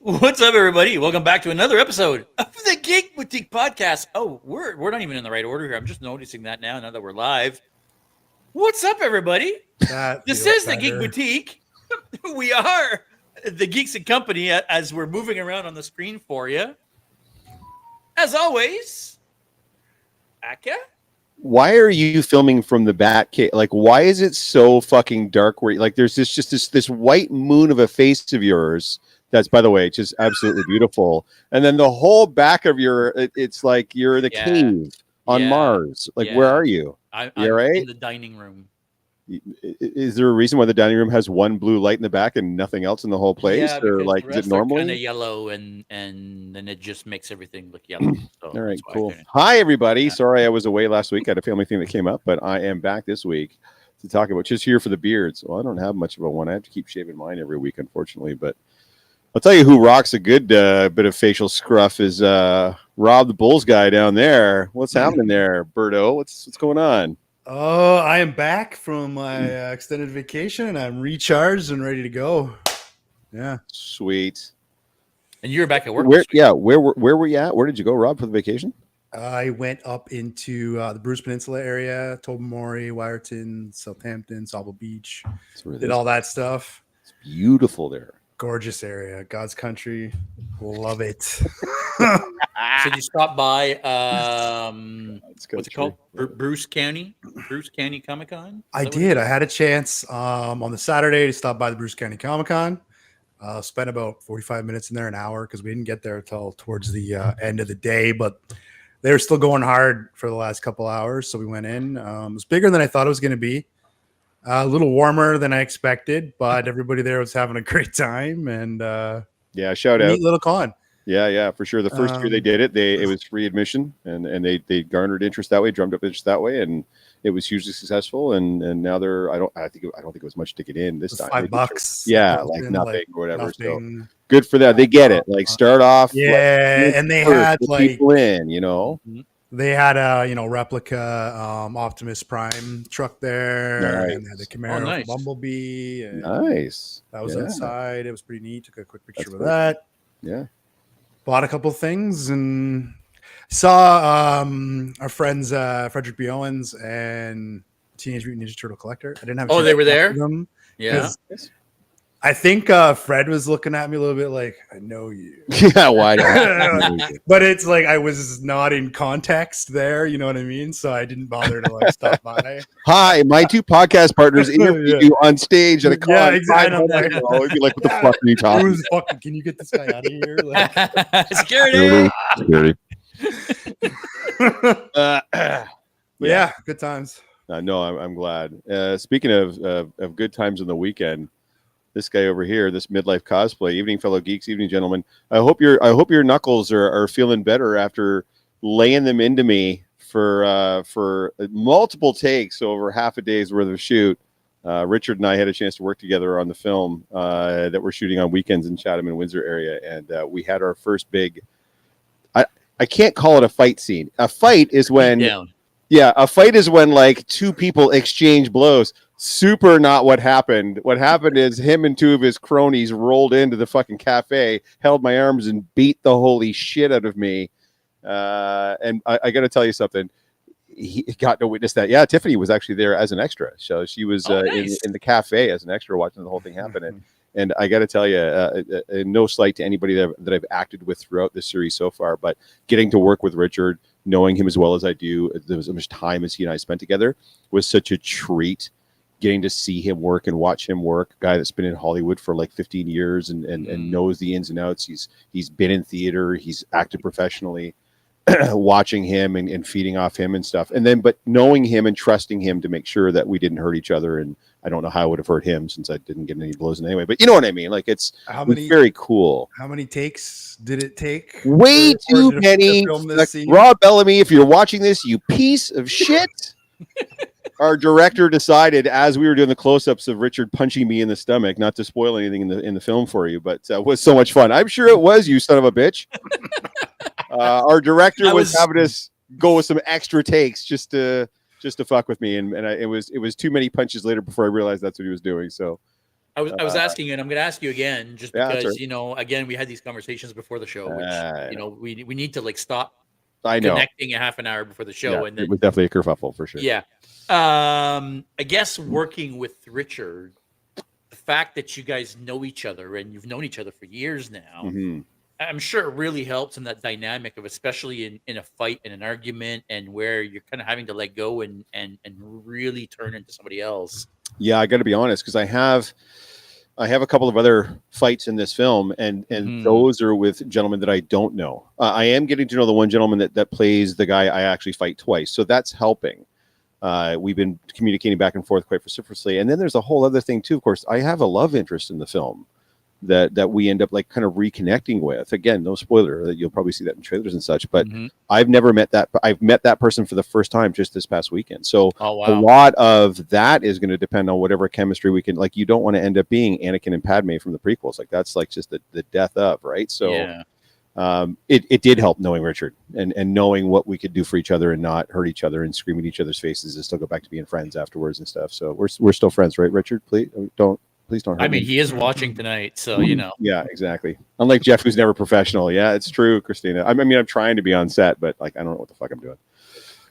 What's up, everybody? Welcome back to another episode of the Geek Boutique podcast. Oh, we're not even in the right order here. I'm just noticing that now that we're live. What's up, everybody? This is the Geek Boutique. We are the Geeks and Company as we're moving around on the screen for you. As always, Aka. Why are you filming from the bat cave? Like, why is it so fucking dark? Where like there's this white moon of a face of yours. That's, by the way, just absolutely beautiful. And then the whole back of it's like you're in a cave on Mars. Like, where are you? I'm right? in the dining room. Is there a reason why the dining room has one blue light in the back and nothing else in the whole place? Yeah, or like, is it normal? Kind of yellow, and then it just makes everything look yellow. So all right, cool. Hi, everybody. Yeah. Sorry I was away last week. I had a family thing that came up, but I am back this week to talk about just here for the beards. Well, I don't have much of a one. I have to keep shaving mine every week, unfortunately, but I'll tell you who rocks a good bit of facial scruff is Rob the Bulls guy down there. What's happening there, Berto? What's going on? Oh, I am back from my extended vacation, and I'm recharged and ready to go. Yeah, sweet. And you're back at work. Where were you at? Where did you go, Rob, for the vacation? I went up into the Bruce Peninsula area, Tobermory, Wyerton, Southampton, Sauble Beach. Did all that stuff. It's beautiful there. Gorgeous area, God's country. Love it. So you stopped by what's it called? Bruce County Comic Con? I did. I had a chance on the Saturday to stop by the Bruce County Comic Con. Spent about 45 minutes in there, an hour, because we didn't get there until towards the end of the day, but they were still going hard for the last couple hours. So we went in. It was bigger than I thought it was going to be. A little warmer than I expected, but everybody there was having a great time. And shout out. Neat little con. Yeah, for sure. The first year they did it, it was free admission, and they garnered interest that way, drummed up interest that way, and it was hugely successful. And now I don't think it was much to get in this time. $5. Yeah, like nothing or whatever. Nothing. So good for that. They get it. Like start off. Yeah, and they had like people in, you know. They had a replica Optimus Prime truck there, and they had the Camaro Bumblebee. And nice. That was outside. It was pretty neat. Took a quick picture with that. Yeah. Bought a couple things and saw our friends Frederick B. Owens and Teenage Mutant Ninja Turtle Collector. I didn't have. Oh, they were there. Them yeah. I think Fred was looking at me a little bit like, I know you. Yeah, why not? But it's like I was not in context there, you know what I mean? So I didn't bother to like stop by. Hi, my two podcast partners interviewed you on stage at a con. Yeah, exactly. I'd be like, what the fuck are you talking about? Can you get this guy out of here? Like, security. Yeah, good times. No, I'm glad. Speaking of good times on the weekend, this guy over here, this midlife cosplay. Evening, fellow geeks. Evening, gentlemen. I hope your knuckles are feeling better after laying them into me for multiple takes over half a day's worth of shoot. Richard and I had a chance to work together on the film that we're shooting on weekends in Chatham and Windsor area, and we had our first big. I can't call it a fight scene. A fight is when. Yeah, a fight is when like two people exchange blows. Super not what happened. What happened is him and two of his cronies rolled into the fucking cafe, held my arms, and beat the holy shit out of me. And I got to tell you something. He got to witness that. Yeah, Tiffany was actually there as an extra. So she was nice. in the cafe as an extra watching the whole thing happen. And I got to tell you, no slight to anybody that I've acted with throughout this series so far, but getting to work with Richard, knowing him as well as I do, as much time as he and I spent together, was such a treat. Getting to see him work and watch him work, a guy that's been in Hollywood for like 15 years and knows the ins and outs. He's been in theater, he's acted professionally, watching him and feeding off him and stuff. And then, but knowing him and trusting him to make sure that we didn't hurt each other. And I don't know how I would have hurt him since I didn't get any blows in anyway, but you know what I mean? Like it's very cool. How many takes did it take? Way too many. Like, Rob Bellamy, if you're watching this, you piece of shit. Our director decided as we were doing the close-ups of Richard punching me in the stomach, not to spoil anything in the film for you, but it was so much fun. I'm sure it was, you son of a bitch. Our director was having us go with some extra takes just to fuck with me, and it was too many punches later before I realized that's what he was doing. So I was asking you, and I'm going to ask you again, just Yeah, because right. you know, again, we had these conversations before the show, which you know, we need to like stop I know. connecting a half an hour before the show, and it then was definitely a kerfuffle for sure. yeah. I guess working with Richard, the fact that you guys know each other and you've known each other for years now, Mm-hmm. I'm sure it really helps in that dynamic of, especially in a fight, in an argument, and where you're kind of having to let go and really turn into somebody else. Yeah, I got to be honest, because I have a couple of other fights in this film, and those are with gentlemen that I don't know. I am getting to know the one gentleman that plays the guy I actually fight twice, so that's helping. We've been communicating back and forth quite vociferously, and then there's a whole other thing too. Of course, I have a love interest in the film that we end up like kind of reconnecting with. Again, no spoiler, that you'll probably see that in trailers and such, but I've never met that. I've met that person for the first time just this past weekend. So a lot of that is going to depend on whatever chemistry we can, like, you don't want to end up being Anakin and Padme from the prequels. Like, that's like just the death of, right? So it did help knowing Richard and knowing what we could do for each other and not hurt each other and scream at each other's faces and still go back to being friends afterwards and stuff. So we're still friends, right, Richard? Please don't hurt I mean, me. he is watching tonight, so you know. Yeah, exactly. Unlike Jeff, who's never professional. Yeah, it's true, Christina. I mean, I'm trying to be on set, but like, I don't know what the fuck I'm doing.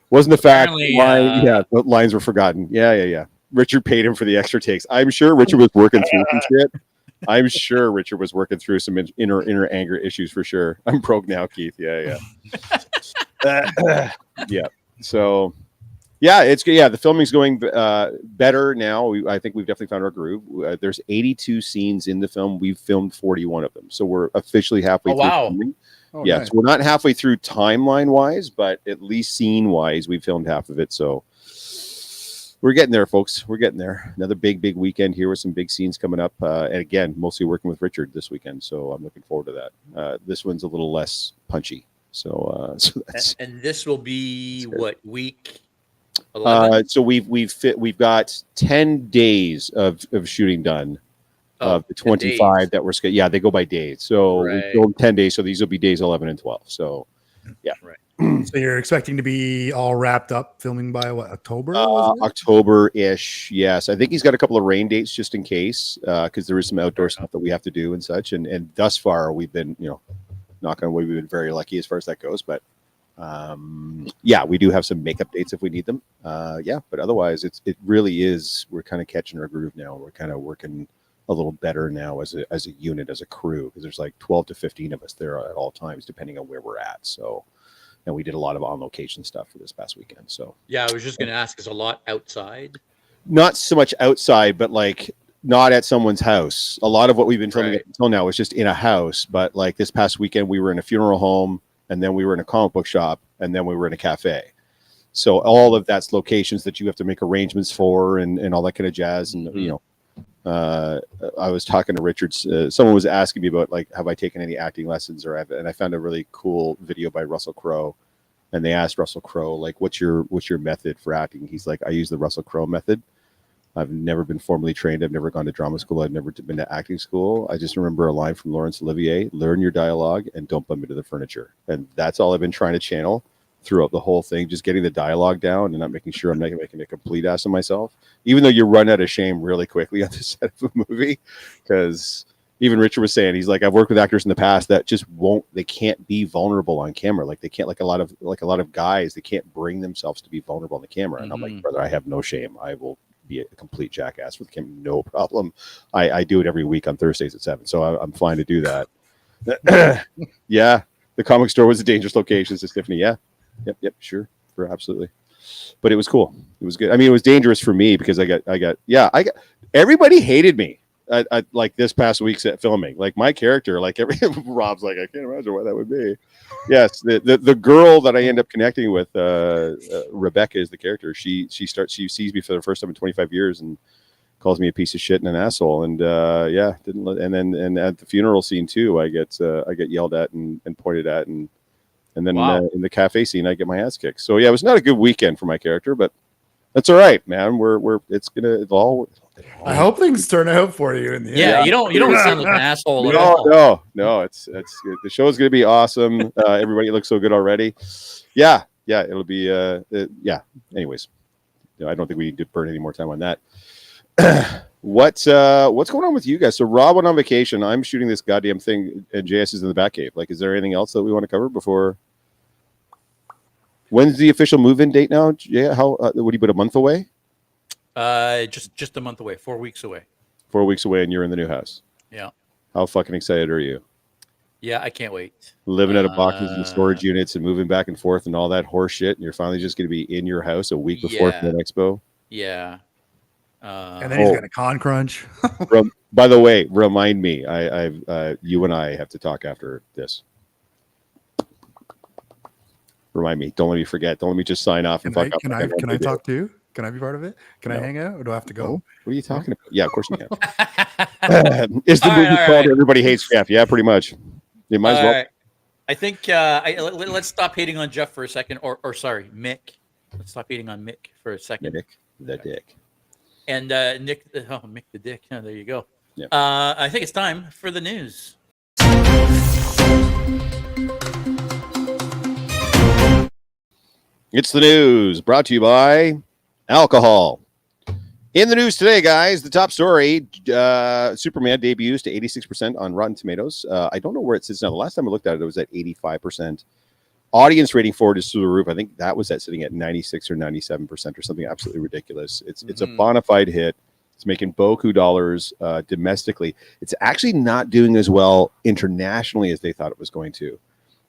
Wasn't the fact the lines were forgotten. Yeah. Richard paid him for the extra takes. I'm sure Richard was working through some shit. I'm sure Richard was working through some inner anger issues for sure. I'm broke now, Keith. Yeah. Yeah. So, yeah, the filming's going better now. I think we've definitely found our groove. There's 82 scenes in the film. We've filmed 41 of them, so we're officially halfway through filming. Yeah, nice. So we're not halfway through timeline wise, but at least scene wise, we filmed half of it. So we're getting there, folks. We're getting there. Another big weekend here with some big scenes coming up. And again, mostly working with Richard this weekend. So I'm looking forward to that. This one's a little less punchy. So that's, and this will be what, week 11? So we've got 10 days of shooting done. Of the 25 that were scheduled. Yeah, they go by days. So we filmed 10 days. So these will be days 11 and 12. So yeah. Right. So you're expecting to be all wrapped up filming by what, October? October-ish. Yes. I think he's got a couple of rain dates just in case, because there is some outdoor stuff that we have to do and such. And thus far we've been, knock on wood, we've been very lucky as far as that goes. But yeah, we do have some makeup dates if we need them. But otherwise it really is, we're kind of catching our groove now. We're kind of working a little better now as a unit, as a crew, because there's like 12 to 15 of us there at all times, depending on where we're at. So, and we did a lot of on location stuff for this past weekend. So yeah, I was just going to ask, is a lot outside? Not so much outside, but like not at someone's house. A lot of what we've been filming until now is just in a house. But like this past weekend, we were in a funeral home, and then we were in a comic book shop, and then we were in a cafe. So all of that's locations that you have to make arrangements for and all that kind of jazz. And I was talking to Richard. Someone was asking me about, like, have I taken any acting lessons, and I found a really cool video by Russell Crowe, and they asked Russell Crowe, like, what's your method for acting? He's like, I use the Russell Crowe method. I've never been formally trained. I've never gone to drama school. I've never been to acting school. I just remember a line from Laurence Olivier: learn your dialogue and don't bump into the furniture. And that's all I've been trying to channel throughout the whole thing, just getting the dialogue down and not making sure I'm not making a complete ass of myself, even though you run out of shame really quickly on the set of a movie. Because even Richard was saying, he's like, I've worked with actors in the past that just they can't be vulnerable on camera. Like they can't, like a lot of guys, they can't bring themselves to be vulnerable on the camera. And I'm like, brother, I have no shame. I will be a complete jackass with the camera, no problem. I do it every week on Thursdays at 7. So I'm fine to do that. Yeah. The comic store was a dangerous location, says Tiffany. Yeah. Yep, sure, absolutely. But it was cool. It was good. I mean, it was dangerous for me because I got everybody hated me. I like this past week's at filming. Like my character, like Rob's like, I can't imagine what that would be. Yes, the girl that I end up connecting with, Rebecca is the character. She sees me for the first time in 25 years and calls me a piece of shit and an asshole. And and at the funeral scene too, I get yelled at and pointed at and then in the cafe scene, I get my ass kicked. So yeah, it was not a good weekend for my character, but that's all right, man. It's gonna evolve. I hope things turn out for you in the end. Yeah, you don't sound like an asshole at all. No, it's good. The show is gonna be awesome. Everybody looks so good already. Yeah, it'll be Anyways, I don't think we need to burn any more time on that. What's going on with you guys? So Rob went on vacation. I'm shooting this goddamn thing, and JS is in the Batcave. Like, is there anything else that we want to cover before? When's the official move-in date now? Yeah, how would you put a month away? Just a month away, 4 weeks away. 4 weeks away, and you're in the new house. Yeah. How fucking excited are you? Yeah, I can't wait. Living out of boxes and storage units and moving back and forth and all that horse shit, and you're finally just going to be in your house a week before the expo. Yeah. And then he's got a con crunch. By the way, remind me. You and I have to talk after this. Remind me. Don't let me forget. Don't let me just sign off and fuck up. Can I talk to you? Can I be part of it? Can I hang out, or do I have to go? No. What are you talking about? Yeah, of course you can. Is the movie called Everybody Hates Jeff? Yeah, pretty much. You might as well. Right. I think let's stop hating on Jeff for a second, or sorry, Mick. Let's stop hating on Mick for a second. Mick the dick. And Mick the dick. Oh, there you go. Yeah. I think it's time for the news. It's the news brought to you by alcohol. In the news today, guys, the top story, Superman debuts to 86% on Rotten Tomatoes. I don't know where it sits now. The last time I looked at it, it was at 85%. Audience rating for it is through the roof. I think that was sitting at 96 or 97% or something absolutely ridiculous. It's a bona fide hit. It's making boku dollars domestically. It's actually not doing as well internationally as they thought it was going to.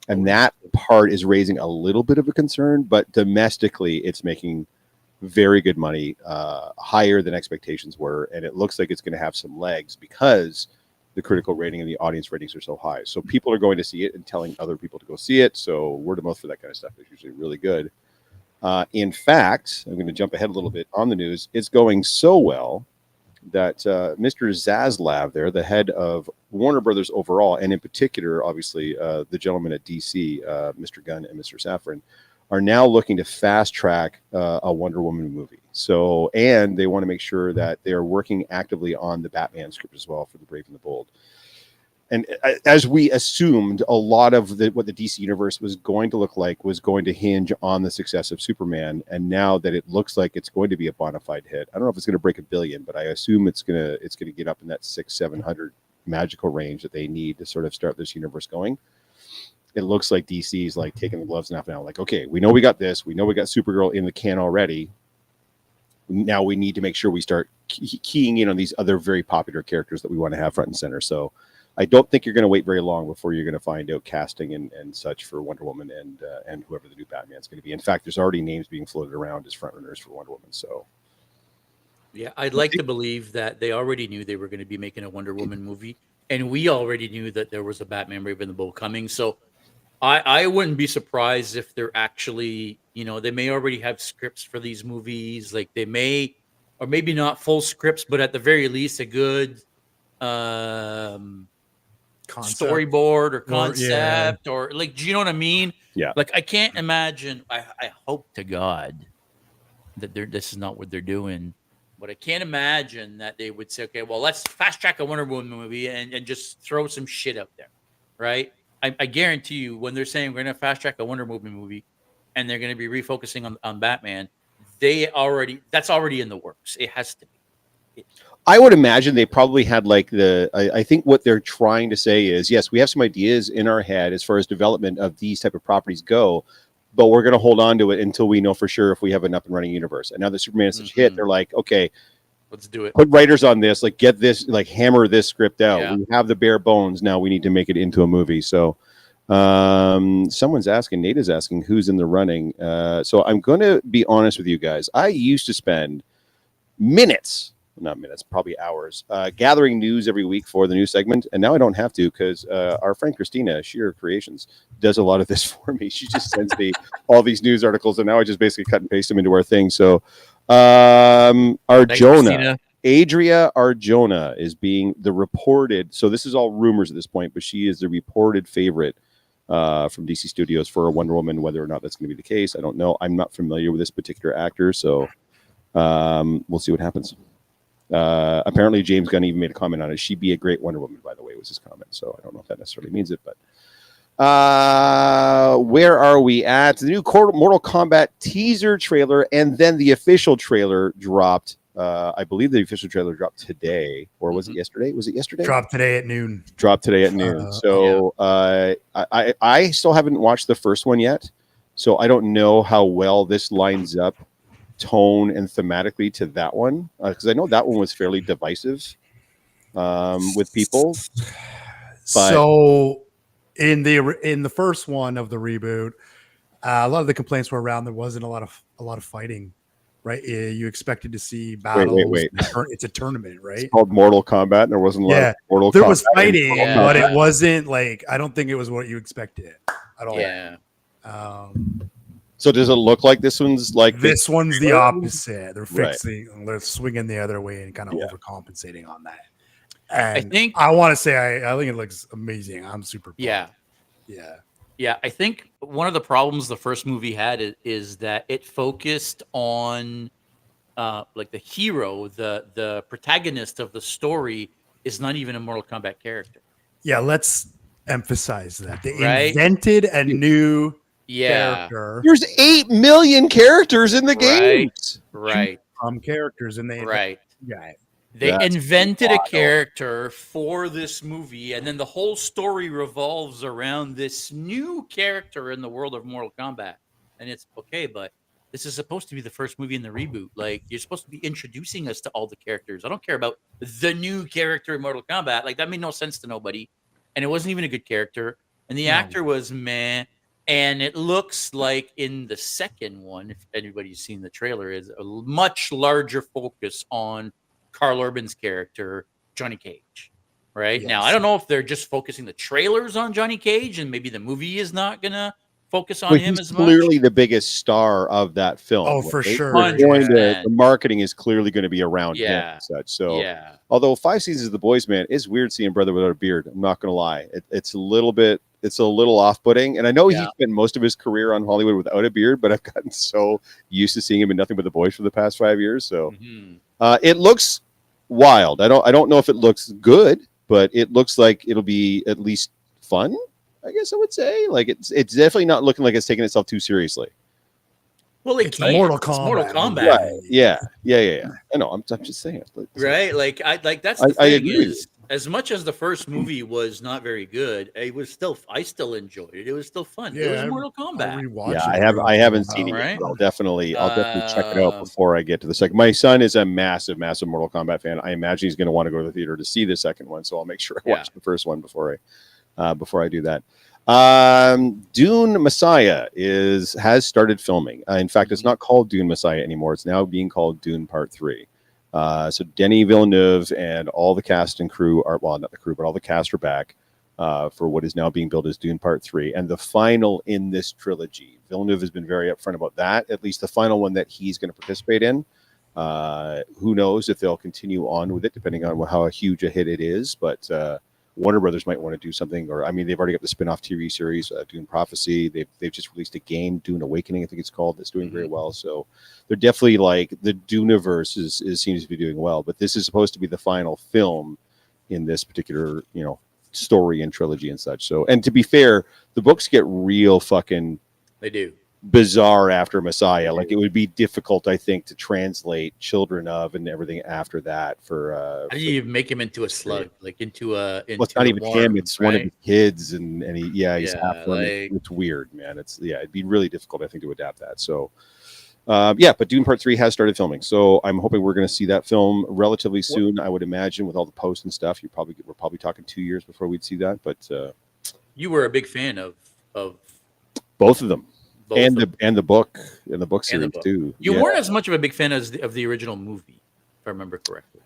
And that part is raising a little bit of a concern, but domestically it's making very good money, higher than expectations were. And it looks like it's going to have some legs because the critical rating and the audience ratings are so high. So people are going to see it and telling other people to go see it. So word of mouth for that kind of stuff is usually really good. In fact, I'm going to jump ahead a little bit on the news. It's going so well that Mr. Zaslav there, the head of Warner Brothers overall, and in particular, obviously, the gentleman at DC, Mr. Gunn and Mr. Safran, are now looking to fast track a Wonder Woman movie. So, and they want to make sure that they are working actively on the Batman script as well for The Brave and the Bold. And as we assumed, a lot of what the DC universe was going to look like was going to hinge on the success of Superman. And now that it looks like it's going to be a bona fide hit, I don't know if it's going to break $1 billion, but I assume it's going to get up in that 600-700 magical range that they need to sort of start this universe going. It looks like DC is like taking the gloves off now. Like, okay, we know we got this. We know we got Supergirl in the can already. Now we need to make sure we start keying in on these other very popular characters that we want to have front and center. So I don't think you're going to wait very long before you're going to find out casting and such for Wonder Woman and whoever the new Batman is going to be. In fact, there's already names being floated around as frontrunners for Wonder Woman. So, yeah, I'd like to believe that they already knew they were going to be making a Wonder Woman movie, and we already knew that there was a Batman Brave and the Bold coming. So I wouldn't be surprised if they're actually, they may already have scripts for these movies. Like they may, or maybe not full scripts, but at the very least, a good storyboard or concept or like, do you know what I mean? Yeah. Like I can't imagine. I hope to God that this is not what they're doing, but I can't imagine that they would say, okay, well, let's fast track a Wonder Woman movie and just throw some shit out there, right? I guarantee you, when they're saying we're going to fast track a Wonder Woman movie and they're going to be refocusing on Batman, that's already in the works. It has to be. I would imagine they probably had like I think what they're trying to say is, yes, we have some ideas in our head as far as development of these type of properties go, but we're going to hold on to it until we know for sure if we have an up and running universe. And now that Superman is such a hit, they're like, okay, let's do it. Put writers on this, like get this, like hammer this script out. Yeah. We have the bare bones. Now we need to make it into a movie. So someone's asking, Nate is asking who's in the running. So I'm going to be honest with you guys. I used to spend not minutes, probably hours, gathering news every week for the news segment. And now I don't have to because our friend Christina, Sheer Creations, does a lot of this for me. She just sends me All these news articles, and now I just basically cut and paste them into our thing. So Arjona, Adria Arjona is being the reported. So this is all rumors at this point, but she is the reported favorite from DC Studios for a Wonder Woman. Whether or not that's going to be the case, I don't know. I'm not familiar with this particular actor, so we'll see what happens. Apparently James Gunn even made a comment on it. She'd be a great Wonder Woman, by the way, was his comment. So I don't know if that necessarily means it, but where are we at? The new Mortal Kombat teaser trailer and then the official trailer dropped I believe the official trailer dropped today, or was it yesterday? Was it yesterday? Dropped today at noon. Dropped today at noon. So I still haven't watched the first one yet, so I don't know how well this lines up tone and thematically to that one, because I know that one was fairly divisive with people. But so in the first one of the reboot, a lot of the complaints were around there wasn't a lot of fighting, right? You expected to see battles. Wait. It's a tournament, right? It's called Mortal Kombat, and there wasn't a lot of Mortal Kombat. There was fighting, but it wasn't like, I don't think it was what you expected at all. Yeah. So does it look like this one's like this one's the opposite? They're fixing, they're swinging the other way and kind of overcompensating on that. And I want to say I think it looks amazing. I'm super pumped. Yeah, I think one of the problems the first movie had is that it focused on like the hero, the protagonist of the story is not even a Mortal Kombat character. Yeah, let's emphasize that. They invented a new character. There's 8 million characters in the games. Right. Characters in the They invented a character for this movie, and then the whole story revolves around this new character in the world of Mortal Kombat. And it's okay, but this is supposed to be the first movie in the reboot. Like, you're supposed to be introducing us to all the characters. I don't care about the new character in Mortal Kombat. Like, that made no sense to nobody. And it wasn't even a good character. And the actor was meh. And it looks like in the second one, if anybody's seen the trailer, is a much larger focus on Carl Urban's character, Johnny Cage. Right? Now, I don't know if they're just focusing the trailers on Johnny Cage and maybe the movie is not going to focus on him as much. Clearly the biggest star of that film. Oh, for sure. The marketing is clearly going to be around him and such. So, although 5 seasons of The Boys, man, it's weird seeing Brother Without a Beard. I'm not going to lie. It's a little off-putting. And I know he spent most of his career on Hollywood without a beard, but I've gotten so used to seeing him in nothing but The Boys for the past 5 years. So it looks wild. I don't know if it looks good, but it looks like it'll be at least fun, I guess I would say. Like, it's definitely not looking like it's taking itself too seriously. Well, it's Mortal Kombat. Mortal Kombat. Right. Yeah. I know. I'm just saying. Right. Like, that's the thing. I agree. As much as the first movie was not very good, I still enjoyed it. It was still fun. It was Mortal Kombat. I haven't seen it yet. I'll definitely check it out before I get to the second. My son is a massive Mortal Kombat fan. I imagine he's going to want to go to the theater to see the second one. So I'll make sure I watch the first one before I do that. Dune Messiah has started filming. In fact, it's not called Dune Messiah anymore. It's now being called Dune Part 3. So Denis Villeneuve and all the cast and crew not the crew, but all the cast are back for what is now being billed as Dune Part 3, and the final in this trilogy. Villeneuve has been very upfront about that, at least the final one that he's going to participate in. Who knows if they'll continue on with it, depending on how huge a hit it is, but Warner Brothers might want to do something, or they've already got the spin-off TV series, Dune Prophecy. They've just released a game, Dune Awakening, I think it's called, that's doing very well. So they're definitely, like, the Duneverse seems to be doing well, but this is supposed to be the final film in this particular, story and trilogy and such. So, and to be fair, the books get real fucking bizarre after Messiah. Like, it would be difficult, I think, to translate Children of and everything after that for how do you make him into a slug, like into it's not even him, it's one of his kids, and he's half it's weird, man. It'd be really difficult, I think, to adapt that. So but Dune Part 3 has started filming, so I'm hoping we're going to see that film relatively soon. I would imagine, with all the posts and stuff, we're probably talking 2 years before we'd see that. But you were a big fan of both of them. And the book series too. You weren't as much of a big fan of the original movie, if I remember correctly.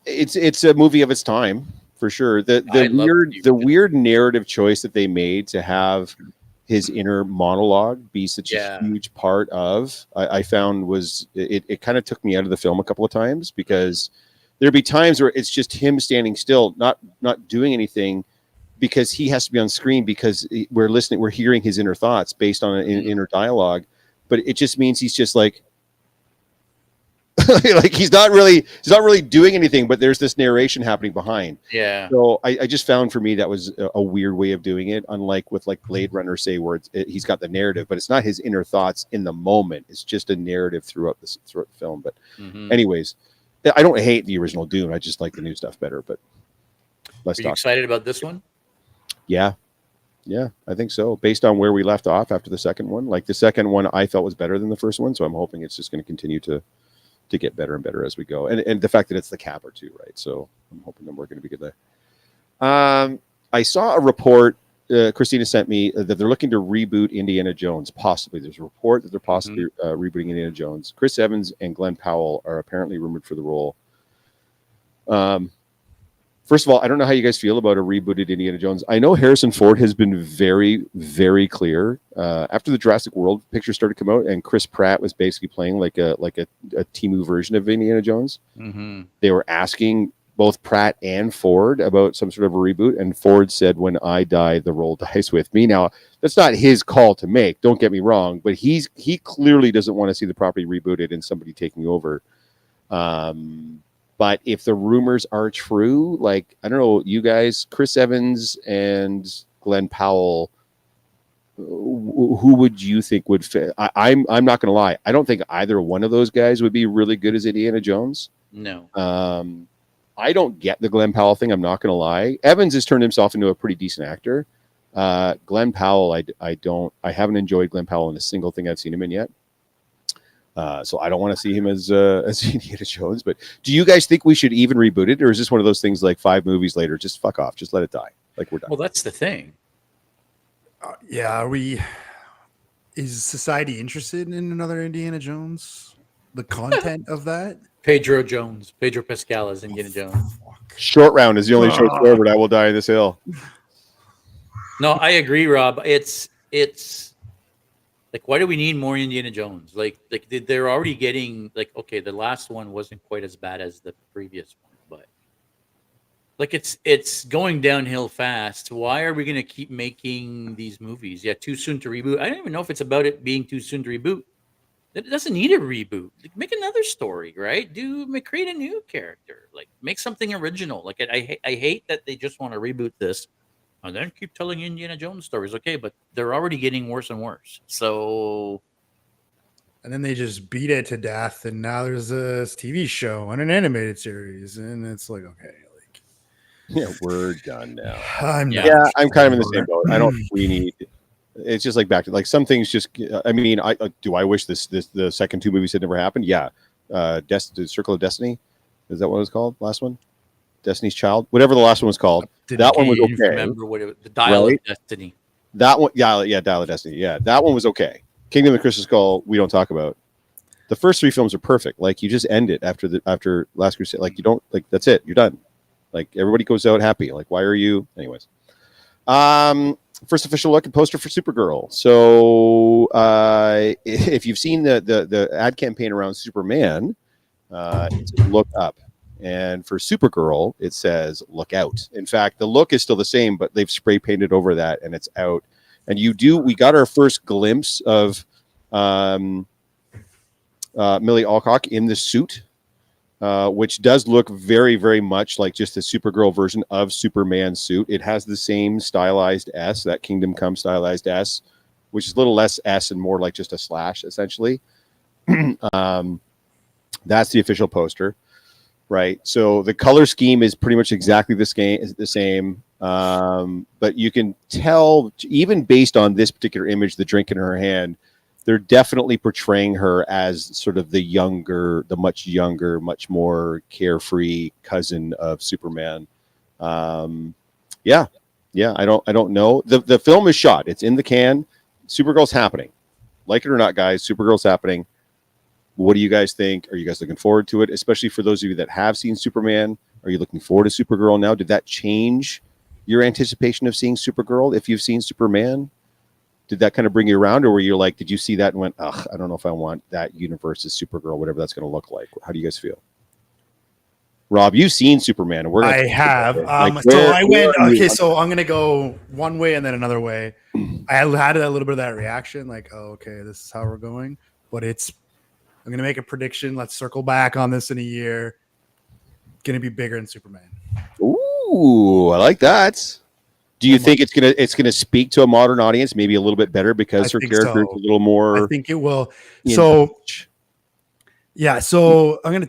It's a movie of its time for sure. The weird narrative choice that they made to have his inner monologue be such a huge part of, I found was it kind of took me out of the film a couple of times, because there'd be times where it's just him standing still, not doing anything, because he has to be on screen, because we're hearing his inner thoughts based on an inner dialogue, but it just means he's just like Like he's not really doing anything, but there's this narration happening behind. Yeah. So I just found for me that was a weird way of doing it, unlike with like Blade Runner, say, where he's got the narrative, but it's not his inner thoughts in the moment. It's just a narrative throughout the film. But anyways, I don't hate the original Dune. I just like the new stuff better. But let's Are you talk. excited about this one? Yeah, I think so. Based on where we left off after the second one, like the second one, I felt was better than the first one. So I'm hoping it's just going to continue to get better and better as we go. And the fact that it's the capper too, right? So I'm hoping that we're going to be good there. I saw a report Christina sent me that they're looking to reboot Indiana Jones. Possibly, there's a report that they're possibly rebooting Indiana Jones. Chris Evans and Glenn Powell are apparently rumored for the role. First of all, I don't know how you guys feel about a rebooted Indiana Jones. I know Harrison Ford has been very, very clear after the Jurassic World picture started to come out, and Chris Pratt was basically playing like a Temu version of Indiana Jones. They were asking both Pratt and Ford about some sort of a reboot, and Ford said, "When I die, the role dies with me." Now, that's not his call to make. Don't get me wrong, but he clearly doesn't want to see the property rebooted and somebody taking over. But if the rumors are true, like, I don't know, you guys, Chris Evans and Glenn Powell, who would you think would fit? I'm not going to lie. I don't think either one of those guys would be really good as Indiana Jones. No. I don't get the Glenn Powell thing. I'm not going to lie. Evans has turned himself into a pretty decent actor. Glenn Powell, I haven't enjoyed Glenn Powell in a single thing I've seen him in yet. So I don't want to see him as Indiana Jones. But do you guys think we should even reboot it, or is this one of those things like 5 movies later, just fuck off, just let it die, like we're done? Well, that's the thing. Is society interested in another Indiana Jones? The content of that? Pedro Pascal is Indiana Jones. Short Round is the only short story, but I will die in this hill. No, I agree, Rob. It's like, why do we need more Indiana Jones? Like they're already getting, like, okay, the last one wasn't quite as bad as the previous one, but like it's going downhill fast. Why are we going to keep making these movies? Yeah, too soon to reboot. I don't even know if it's about it being too soon to reboot. It doesn't need a reboot. Like, make another story, right? Create a new character. Like, make something original. Like, I hate that they just want to reboot this and then keep telling Indiana Jones stories. Okay, but they're already getting worse and worse. So, and then they just beat it to death, and now there's a TV show and an animated series, and it's like, okay, like, yeah, we're done now. I'm kind of in the same boat. I don't think we need. It's just like back to like some things. Just, I mean, do I wish the second 2 movies had never happened? Yeah, Circle of Destiny, is that what it was called? Last one, Destiny's Child, whatever the last one was called. That one was okay. Remember what the Dial of Destiny. That one, yeah, Dial of Destiny. Yeah, that one was okay. Kingdom of the Crystal Skull, we don't talk about. The first 3 films are perfect. Like, you just end it after Last Crusade. Like, you don't, like, that's it. You're done. Like, everybody goes out happy. Like, why are you? Anyways. First official look and poster for Supergirl. So if you've seen the ad campaign around Superman, it's look up. And for Supergirl, it says look out. In fact, the look is still the same, but they've spray painted over that and it's out. And we got our first glimpse of Millie Alcock in the suit, which does look very, very much like just the Supergirl version of Superman's suit. It has the same stylized S, that Kingdom Come stylized S, which is a little less S and more like just a slash, essentially. That's the official poster, right? So the color scheme is pretty much exactly the same. But you can tell, even based on this particular image, the drink in her hand, they're definitely portraying her as sort of the much younger, much more carefree cousin of Superman. Yeah. I don't know. The film is shot. It's in the can. Supergirl's happening. Like it or not, guys, Supergirl's happening. What do you guys think? Are you guys looking forward to it? Especially for those of you that have seen Superman. Are you looking forward to Supergirl now? Did that change your anticipation of seeing Supergirl if you've seen Superman? Did that kind of bring you around, or were you like, did you see that and went, ugh, I don't know if I want that universe as Supergirl, whatever that's going to look like? How do you guys feel? Rob, you've seen Superman. And I have. So I went, okay, so I'm going to go one way and then another way. I had a little bit of that reaction, like, oh, okay, this is how we're going. But it's I'm gonna make a prediction. Let's circle back on this in a year. Gonna be bigger than Superman. Ooh, I like that. Do you think it's gonna speak to a modern audience maybe a little bit better because her character is a little more? I think it will. So yeah, so I'm gonna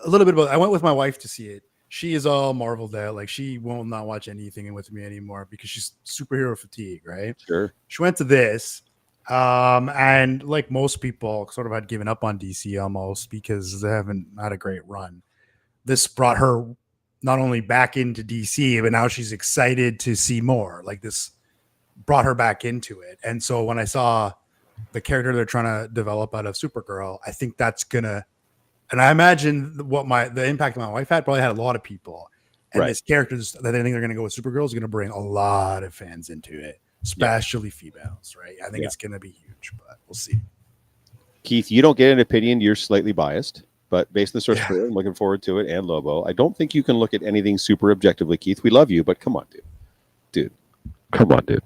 a little bit about. I went with my wife to see it. She is all Marveled out. Like she will not watch anything with me anymore because she's superhero fatigue, right? Sure. She went to this, and like most people, sort of had given up on DC almost because they haven't had a great run. This brought her not only back into DC, but now she's excited to see more. Like this brought her back into it. And so when I saw the character they're trying to develop out of Supergirl, I think that's gonna, and I imagine the impact my wife had probably had a lot of people. And this character that they think they're gonna go with Supergirl is gonna bring a lot of fans into it, especially females, right? I think it's gonna be huge, but we'll see. Keith, you don't get an opinion, you're slightly biased. But based on the source material, I'm looking forward to it. And Lobo, I don't think you can look at anything super objectively, Keith. We love you, but come on, dude. Come on, dude.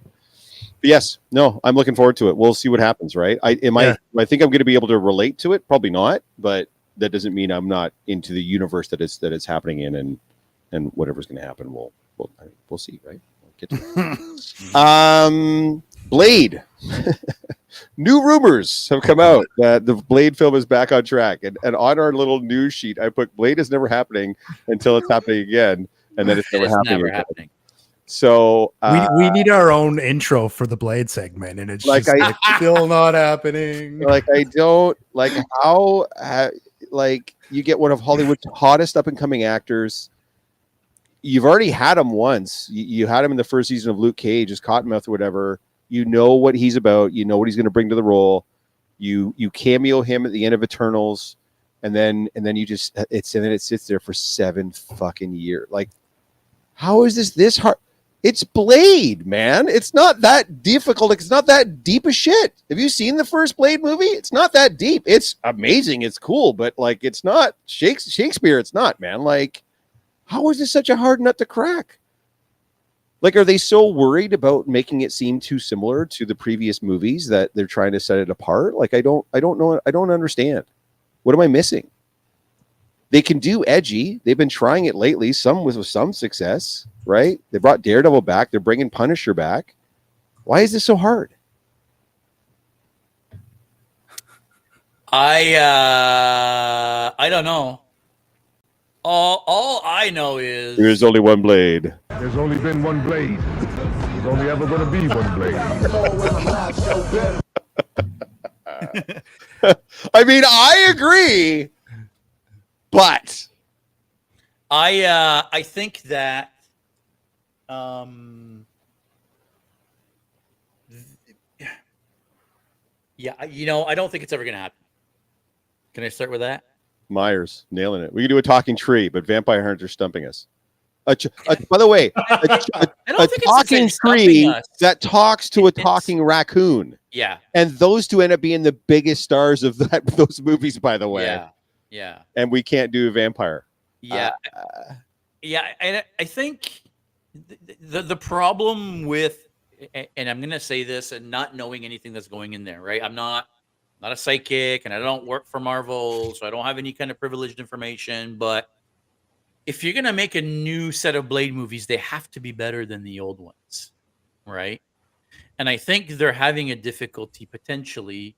But yes, no, I'm looking forward to it. We'll see what happens, right? I think I'm going to be able to relate to it. Probably not, but that doesn't mean I'm not into the universe that it's happening in, and whatever's going to happen, we'll see, right? We'll get to Blade. New rumors have come out that the Blade film is back on track. And on our little news sheet, I put Blade is never happening until it's happening again. And then it's never happening. So we need our own intro for the Blade segment. And it's like still not happening. Like I don't like how like you get one of Hollywood's hottest up and coming actors. You've already had him once. You had him in the first season of Luke Cage as Cottonmouth or whatever. You know what he's about. You know what he's going to bring to the role. You cameo him at the end of Eternals, and then you just it sits there for 7 fucking years. Like, how is this hard? It's Blade, man. It's not that difficult. It's not that deep of shit. Have you seen the first Blade movie? It's not that deep. It's amazing. It's cool, but like, it's not Shakespeare. It's not, man. Like, how is this such a hard nut to crack? Like, are they so worried about making it seem too similar to the previous movies that they're trying to set it apart? Like, I don't know. I don't understand. What am I missing? They can do edgy. They've been trying it lately, some with some success, right? They brought Daredevil back. They're bringing Punisher back. Why is this so hard? I don't know. All I know is there's only one Blade. There's only been one Blade. There's only ever going to be one Blade. I mean, I agree, but I think that I don't think it's ever going to happen. Can I start with that? Myers nailing it. We can do a talking tree, but vampire hunters stumping us. By the way, a talking tree that talks to a talking raccoon. Yeah, and those two end up being the biggest stars of those movies. By the way, yeah. And we can't do a vampire. Yeah, and I think the problem with, and I'm going to say this, and not knowing anything that's going in there, right? I'm not a psychic, and I don't work for Marvel, so I don't have any kind of privileged information. But if you're going to make a new set of Blade movies, they have to be better than the old ones, right? And I think they're having a difficulty potentially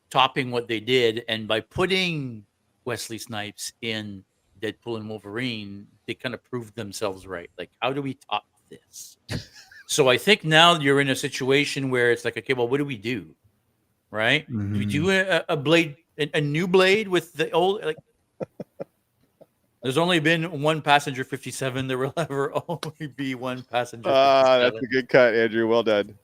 topping what they did. And by putting Wesley Snipes in Deadpool and Wolverine, they kind of proved themselves right. Like, how do we top this? So I think now you're in a situation where it's like, okay, well, what do we do? Right? Mm-hmm. Do we do a Blade, a new Blade with the old? Like, there's only been one passenger 57. There will ever only be one passenger. That's a good cut, Andrew. Well done.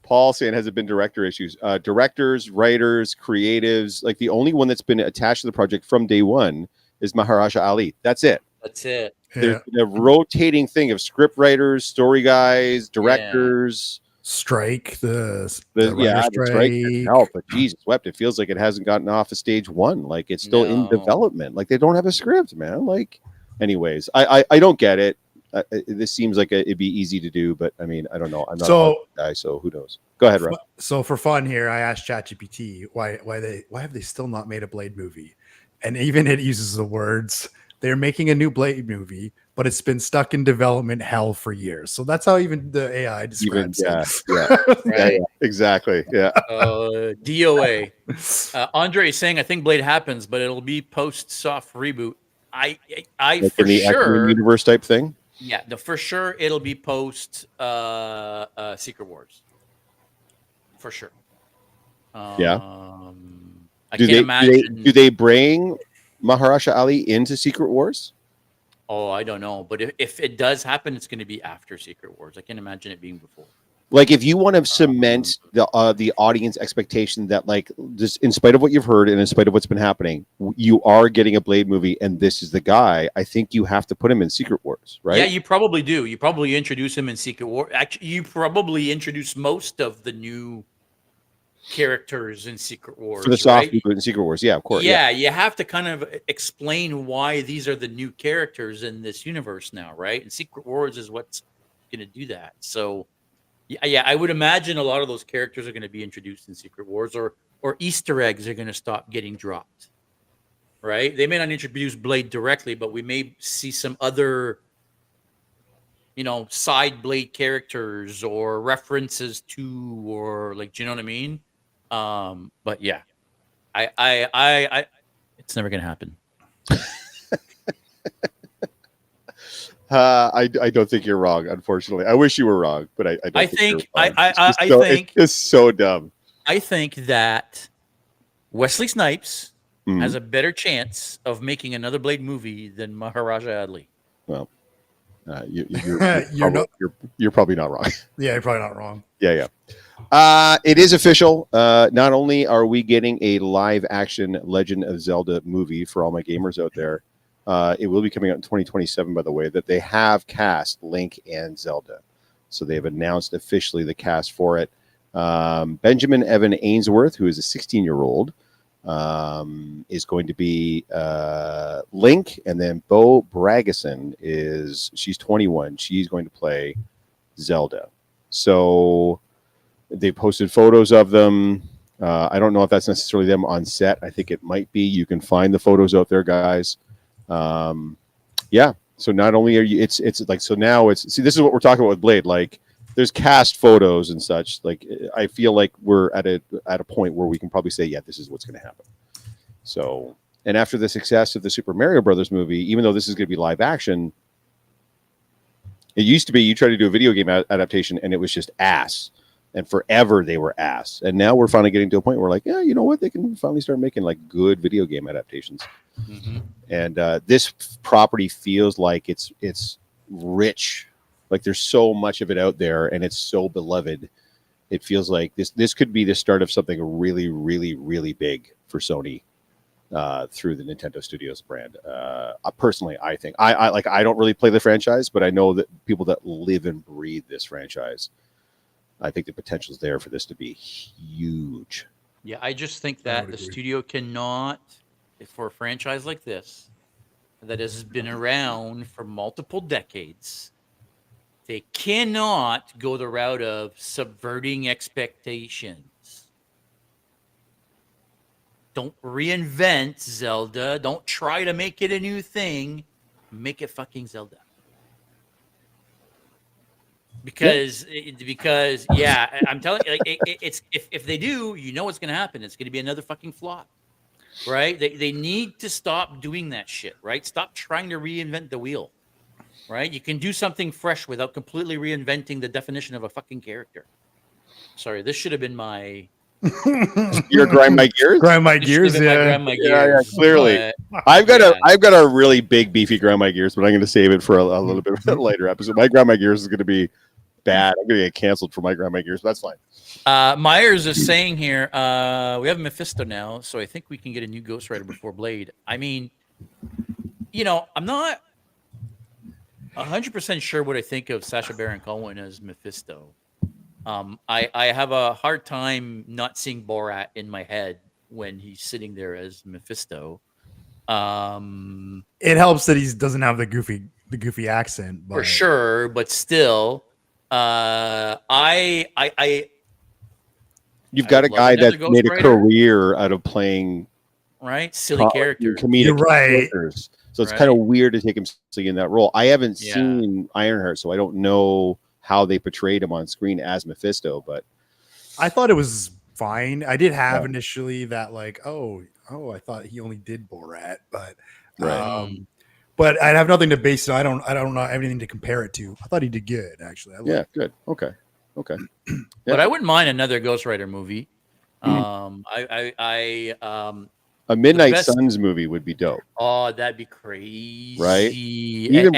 Paul saying, has it been director issues? Directors, writers, creatives. Like, the only one that's been attached to the project from day one is Maharaja Ali. That's it. There's been a rotating thing of script writers, story guys, directors. Strike the strike. Help, but Jesus wept. It feels like it hasn't gotten off of stage one. Like, it's still in development. Like, they don't have a script, man. Like, anyways, I don't get it. This seems like it'd be easy to do, but I mean, I don't know. I'm not a So guy, so who knows? Go ahead, Rob. so for fun here, I asked ChatGPT why have they still not made a Blade movie, and even it uses the words they're making a new Blade movie, but it's been stuck in development hell for years. So that's how even the AI describes it. Right. Exactly. Yeah. DOA. Andre is saying, I think Blade happens, but it'll be post-soft reboot. I Like for in the sure. universe type thing. Yeah, for sure it'll be post Secret Wars. For sure. Yeah. I can't imagine. Do they bring Maharaja Ali into Secret Wars? Oh, I don't know. But if it does happen, it's going to be after Secret Wars. I can't imagine it being before. Like, if you want to cement the audience expectation that, like, just in spite of what you've heard and in spite of what's been happening, you are getting a Blade movie, and this is the guy. I think you have to put him in Secret Wars, right? Yeah, you probably do. You probably introduce him in Secret War. Actually, you probably introduce most of the new characters in Secret Wars For the soft right? reboot in Secret Wars, yeah, of course. Yeah, you have to kind of explain why these are the new characters in this universe now, right? And Secret Wars is what's going to do that. So, yeah, I would imagine a lot of those characters are going to be introduced in Secret Wars, or Easter eggs are going to stop getting dropped, right? They may not introduce Blade directly, but we may see some other, side Blade characters or references to, or like, do you know what I mean? But yeah, I it's never going to happen. I don't think you're wrong, unfortunately. I wish you were wrong, but I don't think it's so dumb. I think that Wesley Snipes has a better chance of making another Blade movie than Maharaja Ali. Well, you're probably not wrong. Yeah, you're probably not wrong. Yeah. It is official. Not only are we getting a live action Legend of Zelda movie for all my gamers out there, it will be coming out in 2027, by the way, that they have cast Link and Zelda. So they've announced officially the cast for it. Benjamin Evan Ainsworth, who is a 16-year-old, is going to be Link. And then Bo Bragason she's 21. She's going to play Zelda. So they posted photos of them. I don't know if that's necessarily them on set. I think it might be. You can find the photos out there, guys. So not only are you, it's like, so now this is what we're talking about with Blade. Like, there's cast photos and such. Like, I feel like we're at a point where we can probably say, yeah, this is what's going to happen. So, and after the success of the Super Mario Brothers movie, even though this is going to be live action, it used to be you try to do a video game adaptation and it was just ass. And forever they were ass. And now we're finally getting to a point where, like, yeah, you know what? They can finally start making like good video game adaptations. Mm-hmm. And this property feels like it's rich. Like, there's so much of it out there and it's so beloved. It feels like this could be the start of something really, really, really big for Sony through the Nintendo Studios brand. Personally, I think I don't really play the franchise, but I know that people that live and breathe this franchise, I think the potential is there for this to be huge. Yeah, I just think that the studio cannot, for a franchise like this, that has been around for multiple decades, they cannot go the route of subverting expectations. Don't reinvent Zelda. Don't try to make it a new thing. Make it fucking Zelda. Because yeah, I'm telling you, like, it's if they do, you know what's going to happen. It's going to be another fucking flop, right? They need to stop doing that shit, right? Stop trying to reinvent the wheel, right? You can do something fresh without completely reinventing the definition of a fucking character. Sorry, this should have been my. You're grind my gears. Grind my gears, yeah. Yeah, clearly. I've got a really big beefy grind my gears, but I'm going to save it for a little bit later episode. My grind my gears is going to be bad. I'm going to get canceled for my grind my gears, but that's fine. Myers is saying here, we have Mephisto now, so I think we can get a new Ghost Rider before Blade. I mean, I'm not 100% sure what I think of Sacha Baron Cohen as Mephisto. I have a hard time not seeing Borat in my head when he's sitting there as Mephisto. It helps that he doesn't have the the goofy accent, but for sure. But still, I You've got a love guy another that Ghost made a Rider. career out of playing Silly characters. comedic You're right. characters. So it's kind of weird to take him seriously in that role. I haven't Yeah. seen Ironheart, so I don't know how they portrayed him on screen as Mephisto, but I thought it was fine. I did have initially that like, oh, I thought he only did Borat, but but I have nothing to base it. I don't know anything to compare it to. I thought he did good actually. Good. Okay. But I wouldn't mind another Ghost Rider movie. A Midnight Suns movie would be dope. Oh, that'd be crazy, right? Even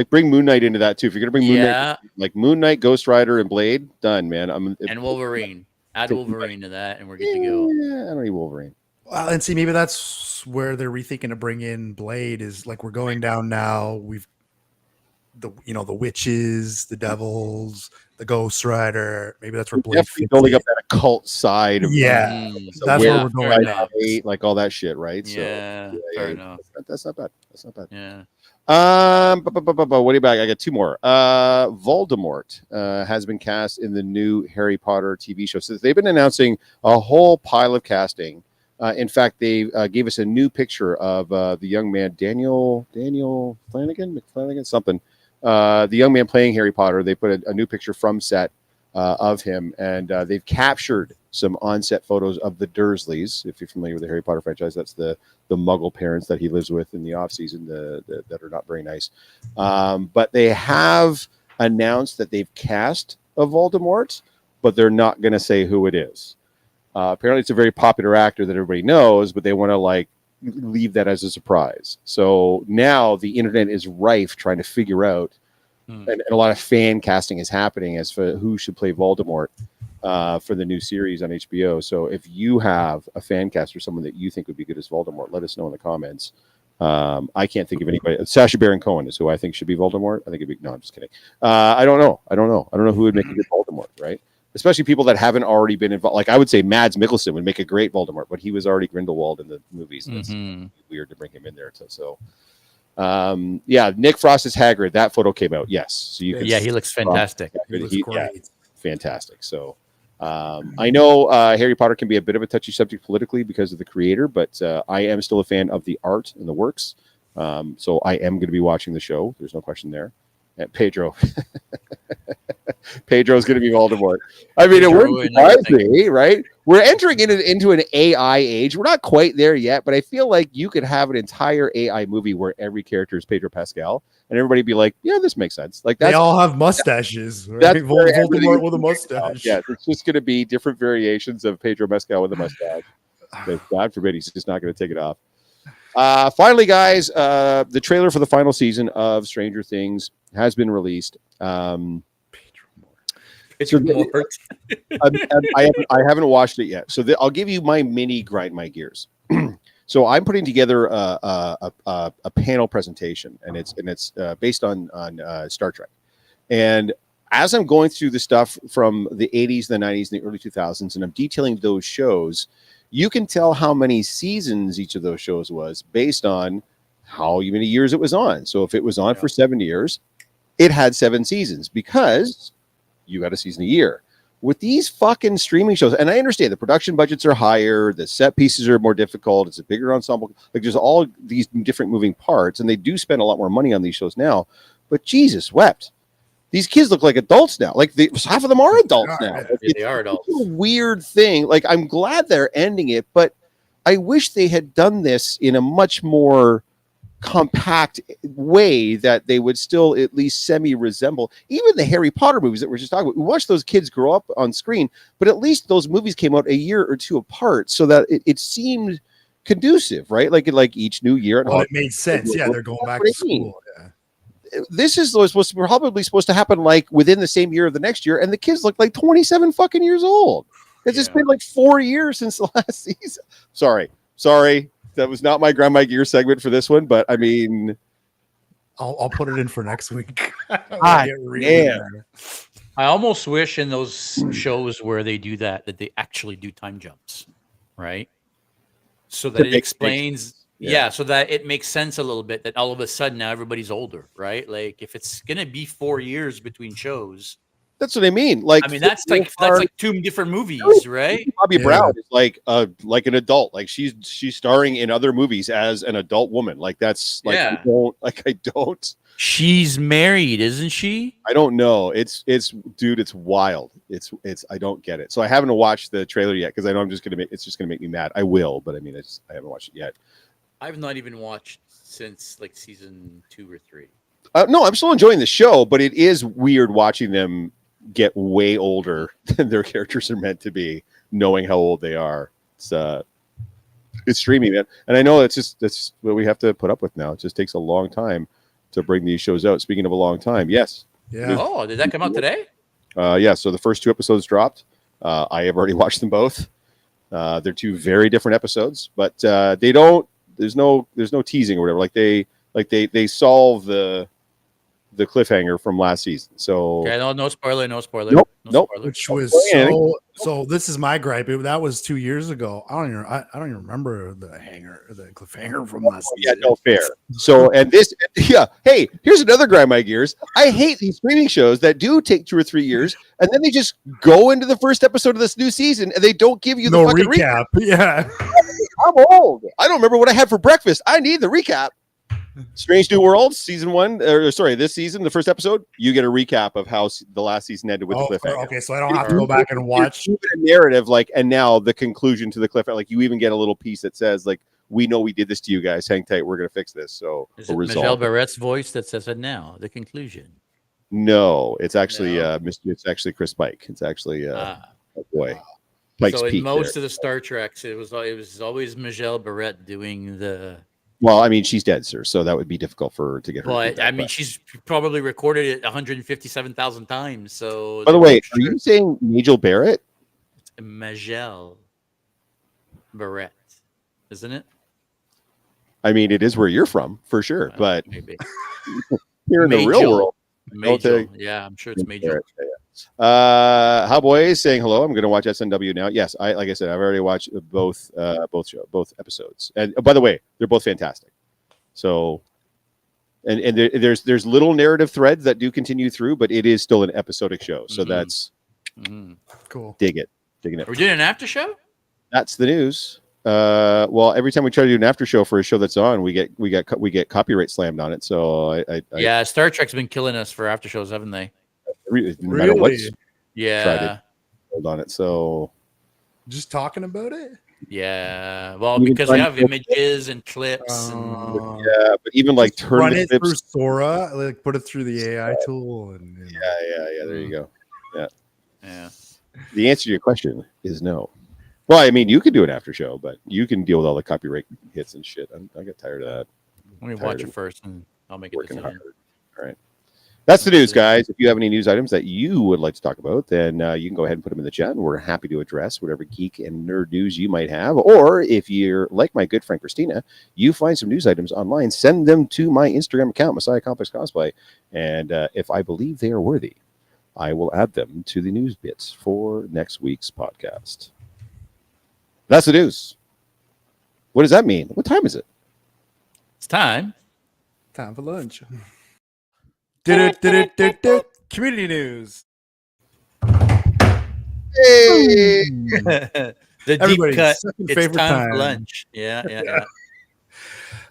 bring Moon Knight into that too. If you're gonna bring Moon Knight, like Moon Knight, Ghost Rider, and Blade, done, man. And Wolverine. Add Wolverine to that, and we're good to go. Yeah, I don't need Wolverine. Well, and see, maybe that's where they're rethinking to bring in Blade. Is like we're going down now. We've the witches, the devils, the Ghost Rider. Maybe that's where Blade definitely building up that occult side. Of that's where we're going now. Like all that shit, right? Yeah, fair enough. That's not bad. That's not bad. Yeah. What do you back? I got two more. Voldemort has been cast in the new Harry Potter TV show. So they've been announcing a whole pile of casting. In fact, they gave us a new picture of the young man, Daniel McFlanagan, something. The young man playing Harry Potter. They put a new picture from set of him, and they've captured some on-set photos of the Dursleys. If you're familiar with the Harry Potter franchise, that's the Muggle parents that he lives with in the off-season that are not very nice. But they have announced that they've cast a Voldemort, but they're not going to say who it is. Apparently, it's a very popular actor that everybody knows, but they want to leave that as a surprise. So now the internet is rife trying to figure out, and a lot of fan casting is happening as for who should play Voldemort for the new series on HBO. So if you have a fan cast or someone that you think would be good as Voldemort, let us know in the comments. I can't think of anybody. Sacha Baron Cohen is who I think should be Voldemort. I think it'd be, no, I'm just kidding. I don't know who would make a good Voldemort, right? Especially people that haven't already been involved. Like I would say Mads Mikkelsen would make a great Voldemort, but he was already Grindelwald in the movies. And it's weird to bring him in there. Nick Frost is Hagrid. That photo came out. Yes. So you can he looks fantastic. He looks great. Fantastic. So I know Harry Potter can be a bit of a touchy subject politically because of the creator, but I am still a fan of the art and the works. So I am going to be watching the show. There's no question there. And Pedro's going to be Voldemort. I mean, it wouldn't surprise me, right? We're entering into an AI age. We're not quite there yet, but I feel like you could have an entire AI movie where every character is Pedro Pascal, and everybody be like, "Yeah, this makes sense." Like they all have mustaches. Right? That's Voldemort with a mustache. Yeah, it's just going to be different variations of Pedro Pascal with a mustache. God forbid he's just not going to take it off. Finally, guys, the trailer for the final season of Stranger Things has been released. I haven't watched it yet, so I'll give you my mini grind my gears. So I'm putting together a panel presentation, and it's based on Star Trek. And as I'm going through the stuff from the 80s, the 90s, and the early 2000s, and I'm detailing those shows, you can tell how many seasons each of those shows was based on how many years it was on. So if it was on for 7 years, it had 7 seasons because you got a season a year. With these fucking streaming shows, and I understand the production budgets are higher, the set pieces are more difficult, it's a bigger ensemble. Like there's all these different moving parts, and they do spend a lot more money on these shows now. But Jesus wept. These kids look like adults now. Like half of them are adults now. They are adults. It's a weird thing. Like I'm glad they're ending it, but I wish they had done this in a much more compact way that they would still at least semi-resemble even the Harry Potter movies that we're just talking about. We watched those kids grow up on screen, but at least those movies came out a year or two apart so that it seemed conducive, right? Like each new year. It made sense. Yeah, they're going back to school. Yeah. This is probably supposed to happen like within the same year of the next year, and the kids look like 27 fucking years old. It's just been like 4 years since the last season. Sorry. That was not my grind my gear segment for this one, but I mean, I'll put it in for next week. I almost wish in those shows where they do that they actually do time jumps, right? So that it explains Yeah, so that it makes sense a little bit that all of a sudden now everybody's older, right? Like if it's gonna be 4 years between shows, That's what I mean. Like, I mean that's like two different movies, right? Bobby Brown is like an adult. Like she's starring in other movies as an adult woman. Like that's like I don't. She's married, isn't she? I don't know. It's dude. It's wild. It's. I don't get it. So I haven't watched the trailer yet because I know it's just gonna make me mad. I will, but I mean, I haven't watched it yet. I've not even watched since like season 2 or 3. No, I'm still enjoying the show, but it is weird watching them get way older than their characters are meant to be, knowing how old they are. It's streaming, man, and I know that's what we have to put up with now. It just takes a long time to bring these shows out. Speaking of a long time, yes. Yeah. Oh, did that come out today? Yeah. So the first 2 episodes dropped. I have already watched them both. They're 2 very different episodes, but they don't. There's no teasing or whatever. Like they solve the cliffhanger from last season. So okay, no spoiler. Nope. Spoiler. Which was so. This is my gripe. That was 2 years ago. I don't even remember the cliffhanger from last season. Yeah, no fair. So and this, yeah. Hey, here's another grind my gears. I hate these streaming shows that do take 2 or 3 years, and then they just go into the first episode of this new season, and they don't give you the fucking recap. Yeah. I'm old. I don't remember what I had for breakfast. I need the recap. Strange New Worlds, season 1, this season, the first episode, you get a recap of how the last season ended with the cliffhanger. Okay, so I don't have to go back and watch a narrative, like, and now the conclusion to the cliffhanger. Like, you even get a little piece that says, like, we know we did this to you guys. Hang tight, we're gonna fix this. So is it Michelle Barrett's voice that says it now? The conclusion. No, it's actually it's actually Chris Pike. It's actually oh boy. Pike's so in most there. of the Star Treks, it was always Michelle Barrett doing the. Well, I mean, she's dead, sir, so that would be difficult for her to get her. But I mean, she's probably recorded it 157,000 times. So, by the way, are you saying Majel Barrett? It's Michelle Barrett, isn't it? I mean, it is where you're from, for sure. But maybe here in the real world, Majel. Yeah, I'm sure it's Majel. Howboy is saying hello. I'm going to watch SNW now. Yes, like I said, I've already watched both episodes, and by the way, they're both fantastic. So, and there's little narrative threads that do continue through, but it is still an episodic show. So that's cool. Digging it. We're doing an after show. That's the news. Well, every time we try to do an after show for a show that's on, we get copyright slammed on it. So yeah, Star Trek's been killing us for after shows, haven't they? No matter what, yeah. Try to hold on it. So just talking about it. Yeah, well, because we have images and clips. Yeah, but even like run it through Sora, like put it through the AI tool, and yeah. There you go. Yeah. The answer to your question is no. Well, I mean, you can do an after show, but you can deal with all the copyright hits and shit. I get tired of that. Let me watch it first, and I'll make a decision. Hard. All right. That's the news, guys. If you have any news items that you would like to talk about, then you can go ahead and put them in the chat, and we're happy to address whatever geek and nerd news you might have. Or if you're like my good friend Christina, you find some news items online, send them to my Instagram account, Messiah Complex Cosplay, and if I believe they are worthy, I will add them to the news bits for next week's podcast. That's the news. What does that mean? What time is it? It's time. Time for lunch. Community news. Hey! The Everybody's deep cut. second It's favorite time for time. lunch. Yeah.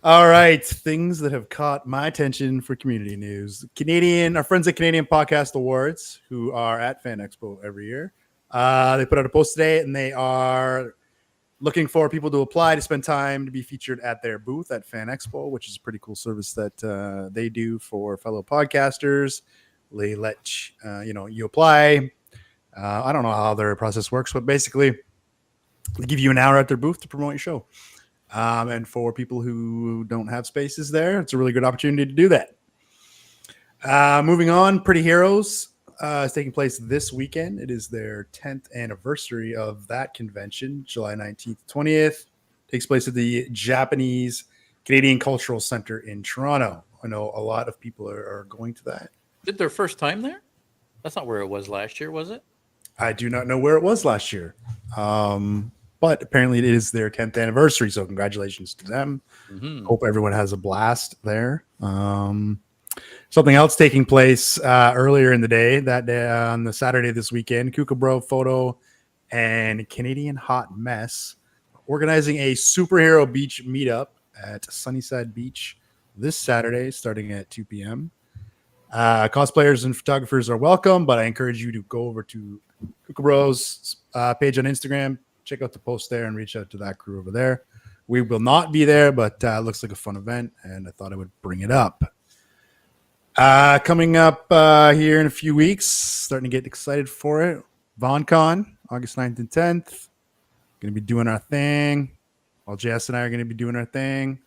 All right, things that have caught my attention for community news. Our friends at Canadian Podcast Awards, who are at Fan Expo every year, they put out a post today, and they are looking for people to apply to spend time to be featured at their booth at Fan Expo, which is a pretty cool service that they do for fellow podcasters. They let you apply. I don't know how their process works, but basically they give you an hour at their booth to promote your show. And for people who don't have spaces there, it's a really good opportunity to do that. Moving on, Pretty Heroes is taking place this weekend. It is their 10th anniversary of that convention, July 19th, 20th. Takes place at the Japanese Canadian Cultural Center in Toronto. I know a lot of people are going to that. Did their first time there? That's not where it was last year, was it? I do not know where it was last year. but apparently it is their 10th anniversary. So congratulations to them. Mm-hmm. Hope everyone has a blast there. Something else taking place earlier in the day, that day, on the Saturday this weekend, Kookaburra Photo and Canadian Hot Mess organizing a superhero beach meetup at Sunnyside Beach this Saturday, starting at 2 p.m. Cosplayers and photographers are welcome, but I encourage you to go over to Kookaburra's page on Instagram, check out the post there, and reach out to that crew over there. We will not be there, but it looks like a fun event, and I thought I would bring it up. Coming up here in a few weeks, starting to get excited for it. VonCon, August 9th and 10th. Going to be doing our thing. While Jess and I are going to be doing our thing.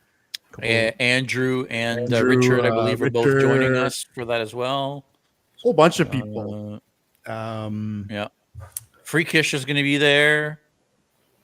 Andrew and Richard, I believe, are both joining us for that as well. Whole bunch of people. Yeah. Freakish is going to be there.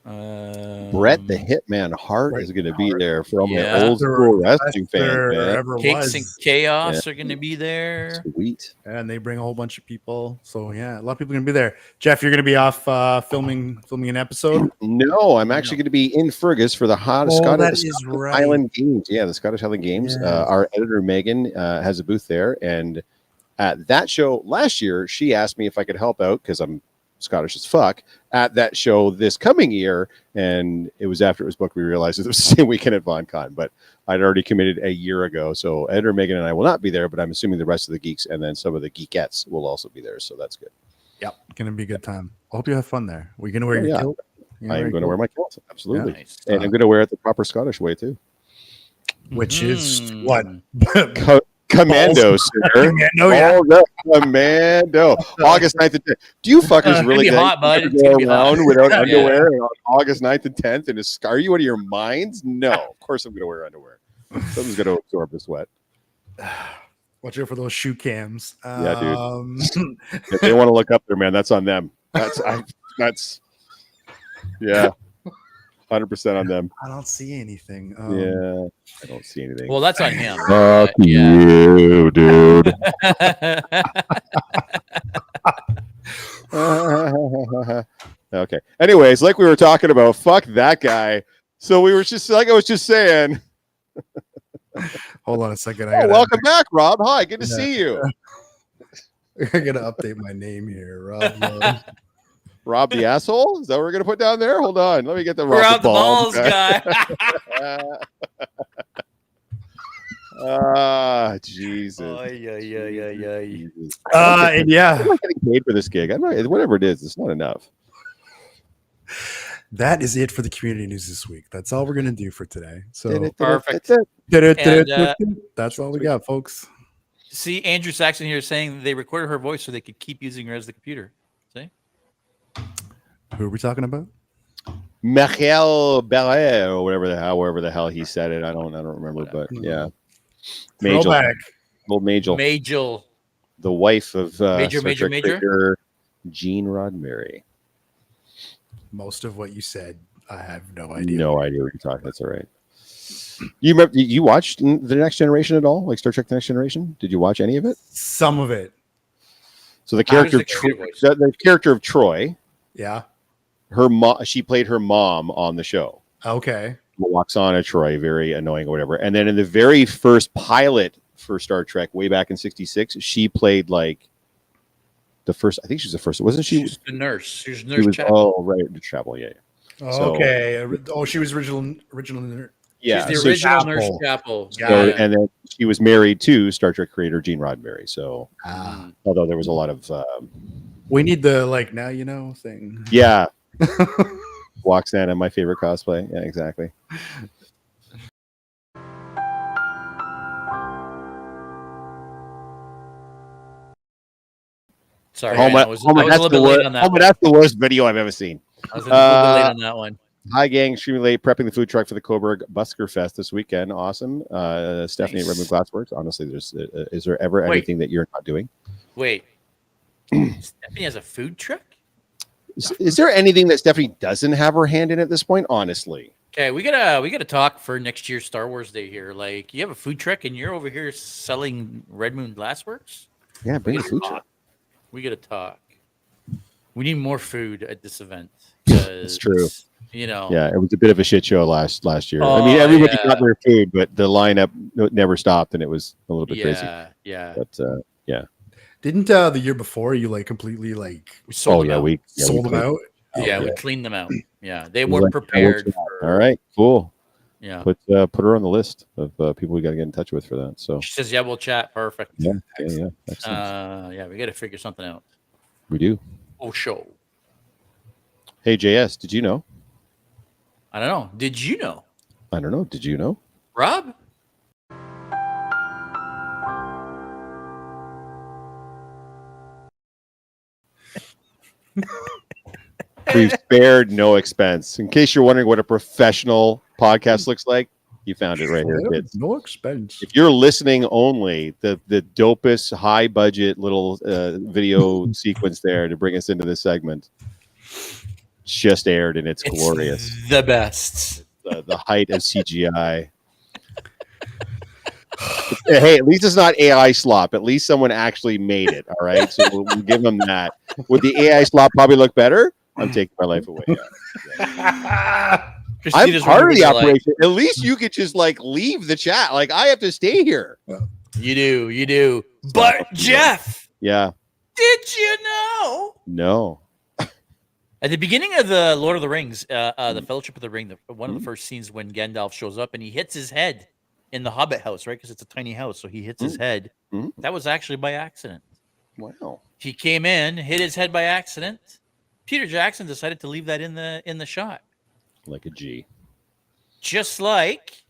Brett the Hitman Hart is going to be there for all my old school wrestling fans. Cakes and Chaos are going to be there. Sweet. And they bring a whole bunch of people. So yeah, a lot of people are going to be there. Jeff, you're going to be off filming an episode? No, I'm actually going to be in Fergus for the Scottish right. Highland Games. Yeah, the Scottish Highland Games. Yeah. Our editor Megan has a booth there, and at that show last year, she asked me if I could help out because I'm Scottish as fuck at that show this coming year, and it was after it was booked we realized it was the same weekend at VonCon, but I'd already committed a year ago. So editor Megan and I will not be there, but I'm assuming the rest of the geeks and then some of the geekettes will also be there, so that's good. Yep, gonna be a good time. I hope you have fun there. Are you gonna wear your kilt? I'm going to wear my kilt, absolutely. Nice. And I'm going to wear it the proper Scottish way too, which is what? Commando, sir. Commando, yeah. Commando. August 9th and 10th. Do you fuckers really be hot, bud. It's go gonna be around hot. without underwear on August 9th and 10th? And are you out of your minds? No, of course I'm going to wear underwear. Something's going to absorb the sweat. Watch out for those shoe cams. Yeah, dude. If they want to look up there, man, that's on them. That's 100% on them. I don't see anything. I don't see anything. Well, that's on him. Fuck you, dude. Okay. Anyways, like we were talking about, fuck that guy. So we were just like I was just saying. Hold on a second. Welcome back, Rob. Hi, good to see you. I gotta update my name here, Rob. Rob the asshole? Is that what we're gonna put down there? Hold on. Let me get the Rob the balls guy. Jesus. Yeah. I'm not getting paid for this gig. I'm not, whatever it is, it's not enough. That is it for the community news this week. That's all we're gonna do for today. So perfect. That's all we got, folks. See, Andrew Saxon here saying they recorded her voice so they could keep using her as the computer. See? Who are we talking about? Michael Barret or however the hell he said it. I don't remember, but yeah. Throwback. Old Majel. Majel. The wife of Major. creator Gene Roddenberry. Most of what you said, I have no idea. No idea what you're talking. That's all right. You remember? You watched The Next Generation at all? Like Star Trek: The Next Generation? Did you watch any of it? Some of it. So the character of Troy. Yeah. Her mom. She played her mom on the show. Okay. Loxana Troy, very annoying or whatever. And then in the very first pilot for Star Trek, way back in '66, she played the first. I think she's the first. Wasn't she? She's the nurse. She's Nurse Chapel. Oh, right, the Chapel. Yeah. Okay. She was original. Yeah, she's the original Nurse Chapel. And then she was married to Star Trek creator Gene Roddenberry. So, although there was a lot of, we need the now you know thing. Yeah, Loxana, my favorite cosplay. Yeah, exactly. Sorry, that's the worst video I've ever seen. I was a little bit late on that one. Hi, gang. Extremely late prepping the food truck for the Coburg Busker Fest this weekend. Awesome. Stephanie at Redmond Glassworks. Honestly, is there ever anything that you're not doing? Wait. Stephanie has a food truck? Is there anything that Stephanie doesn't have her hand in at this point? Honestly. Okay, we gotta talk for next year's Star Wars Day here. Like, you have a food truck and you're over here selling Red Moon Glassworks? Yeah, bring a food truck. We gotta talk. We need more food at this event. It's true. You know. Yeah, it was a bit of a shit show last year. I mean, everybody got their food, but the lineup never stopped, and it was a little bit crazy. Yeah. But yeah. Didn't the year before you like completely like We sold them out. we sold them out? We cleaned them out. Yeah, they weren't prepared. All right, cool. Yeah, put her on the list of people we got to get in touch with for that. So she says, "Yeah, we'll chat." Perfect. Yeah. Excellent. Yeah, we got to figure something out. We do. Oh, show. Hey, JS, did you know? I don't know. Did you know? I don't know. Did you know? Rob? We've spared no expense. In case you're wondering what a professional podcast looks like, you found it right here, kids. No expense. If you're listening only, the dopest high budget little video sequence there to bring us into this segment just aired, and it's glorious. The best. The height of CGI. Hey, at least it's not AI slop. At least someone actually made it. All right, so we'll give them that. Would the AI slop probably look better? I'm taking my life away. Yeah. I'm part of the operation. At least you could just like leave the chat. Like I have to stay here. You do. But Jeff, yeah, did you know? No. At the beginning of the Lord of the Rings, the Fellowship of the Ring, one of the first scenes when Gandalf shows up and he hits his head in the Hobbit house, right? Because it's a tiny house, so he hits his head. That was actually by accident. Wow. He came in, hit his head by accident. Peter Jackson decided to leave that in the shot. Like a G. Just like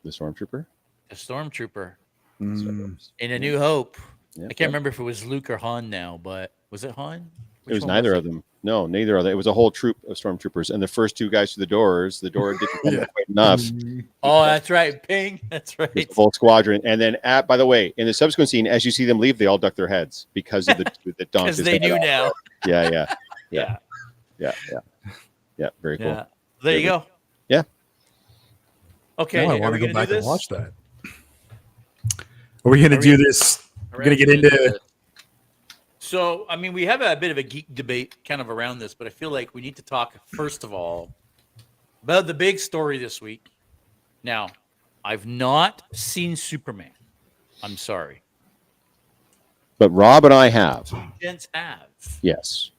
the Stormtrooper? The Stormtrooper. In A New Hope. I can't remember if it was Luke or Han now, but was it Han? It was neither of them. No, neither of them. It was a whole troop of stormtroopers, and the first two guys through the door didn't come quite enough. Oh, that's right. Ping. That's right. The whole squadron. And then, by the way, in the subsequent scene, as you see them leave, they all duck their heads because of the donkeys. Because they knew now. Yeah. Very cool. Yeah. There you go. Yeah. Okay. Now I want to go back and watch that. Are we going to do this? We're going to get into. So, I mean, we have a bit of a geek debate kind of around this, but I feel like we need to talk, first of all, about the big story this week. Now, I've not seen Superman. I'm sorry. But Rob and I have. Gents have. Yes.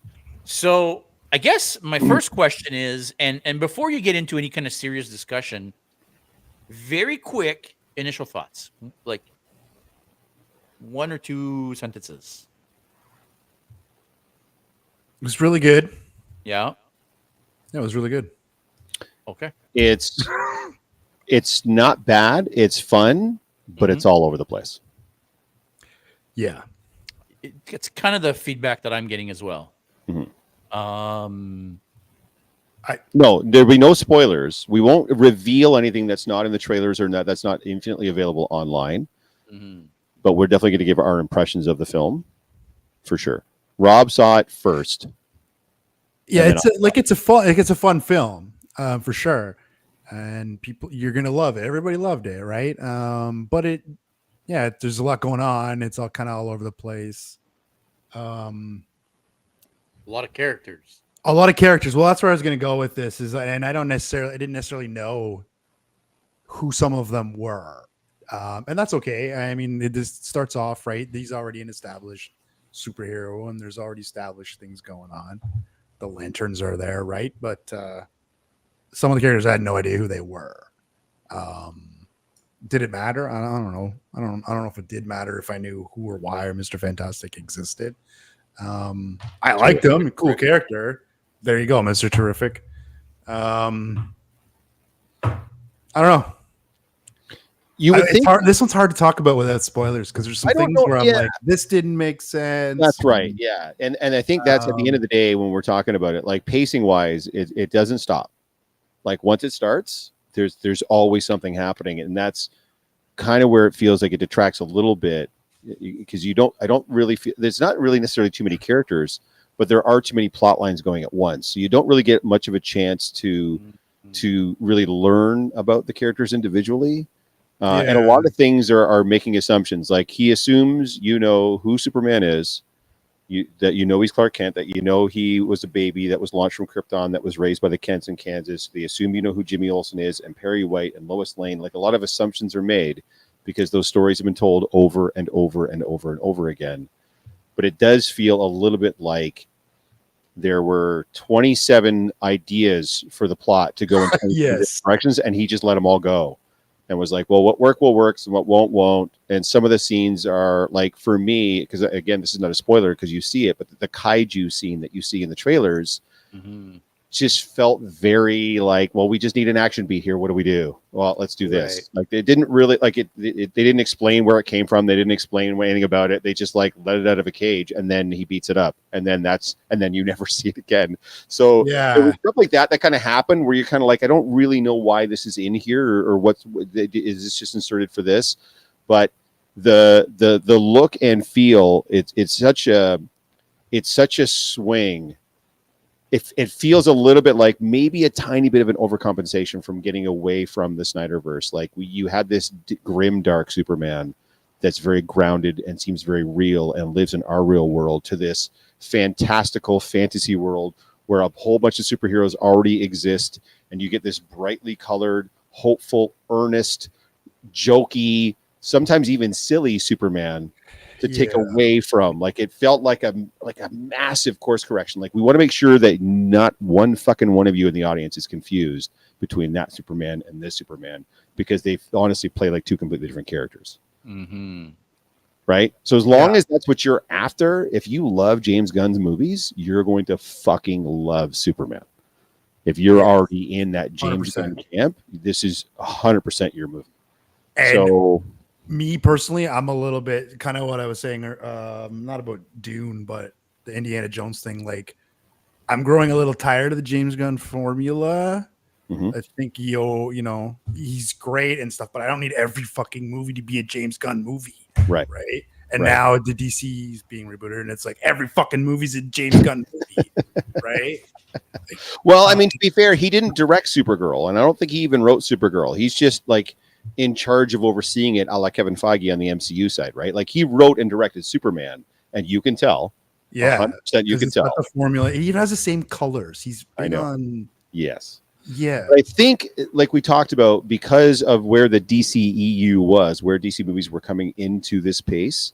So, I guess my first question is, and before you get into any kind of serious discussion, very quick initial thoughts, like one or two sentences. It was really good. Yeah. It was really good. Okay. It's not bad. It's fun, but it's all over the place. Yeah. It's kind of the feedback that I'm getting as well. No, there'll be no spoilers. We won't reveal anything that's not in the trailers or that's not infinitely available online. But we're definitely going to give our impressions of the film for sure. Rob saw it first. Yeah, it's a fun film for sure, and you're gonna love it. Everybody loved it, right? But there's a lot going on. It's all kind of all over the place. A lot of characters. Well, that's where I was gonna go with this. And I didn't necessarily know who some of them were, and that's okay. I mean, it just starts off right. He's already an established superhero, and there's already established things going on. The lanterns are there, right? But some of the characters I had no idea who they were. Did it matter? I don't know. I don't know if it did matter if I knew who or why or Mr. Fantastic existed. I liked him, cool character. There you go, Mr. Terrific. I don't know. This one's hard to talk about without spoilers because there's some things where I'm like, this didn't make sense. That's right. Yeah. And I think that's at the end of the day when we're talking about it, like pacing wise, it doesn't stop. Like once it starts, there's always something happening. And that's kind of where it feels like it detracts a little bit because I don't really feel there's not really necessarily too many characters, but there are too many plot lines going at once. So you don't really get much of a chance to really learn about the characters individually. And a lot of things are making assumptions. Like he assumes you know who Superman is, he's Clark Kent, that he was a baby that was launched from Krypton, that was raised by the Kents in Kansas. They assume you know who Jimmy Olsen is, and Perry White and Lois Lane. Like, a lot of assumptions are made because those stories have been told over and over and over and over again. But it does feel a little bit like there were 27 ideas for the plot to go in different directions, and he just let them all go and was like, well, what will works and what won't. And some of the scenes are like, for me, because again, this is not a spoiler because you see it, but the kaiju scene that you see in the trailers just felt very like, well, we just need an action beat here. What do we do? Well, let's do this. Right. Like, they didn't really like it. They didn't explain where it came from. They didn't explain anything about it. They just like let it out of a cage, and then he beats it up, and then you never see it again. So there was stuff like that kind of happened where you're kind of like, I don't really know why this is in here or is this just inserted for this? But the look and feel, it's such a swing. It feels a little bit like maybe a tiny bit of an overcompensation from getting away from the Snyderverse. Like, you had this grim, dark Superman that's very grounded and seems very real and lives in our real world, to this fantastical fantasy world where a whole bunch of superheroes already exist, and you get this brightly colored, hopeful, earnest, jokey, sometimes even silly Superman to take away from. Like, it felt like a massive course correction. Like, we want to make sure that not one fucking one of you in the audience is confused between that Superman and this Superman, because they honestly play like two completely different characters. Right? So as long as that's what you're after, if you love James Gunn's movies, you're going to fucking love Superman. If you're already in that James 100%. Gunn camp, this is 100% your movie. And so me personally, I'm a little bit kind of what I was saying, not about Dune, but the Indiana Jones thing. Like, I'm growing a little tired of the James Gunn formula. I think he's great and stuff, but I don't need every fucking movie to be a James Gunn movie. Right. And now the DC is being rebooted, and it's like every fucking movie's a James Gunn movie. Right. Like, well, I mean, to be fair, he didn't direct Supergirl, and I don't think he even wrote Supergirl. He's just like in charge of overseeing it, a la Kevin Feige on the MCU side, right? Like, he wrote and directed Superman, and you can tell. 100% you can tell. The formula. He even has the same colors. He's on. Yes. Yeah. But I think, like we talked about, because of where the DCEU was, where DC movies were coming into this pace,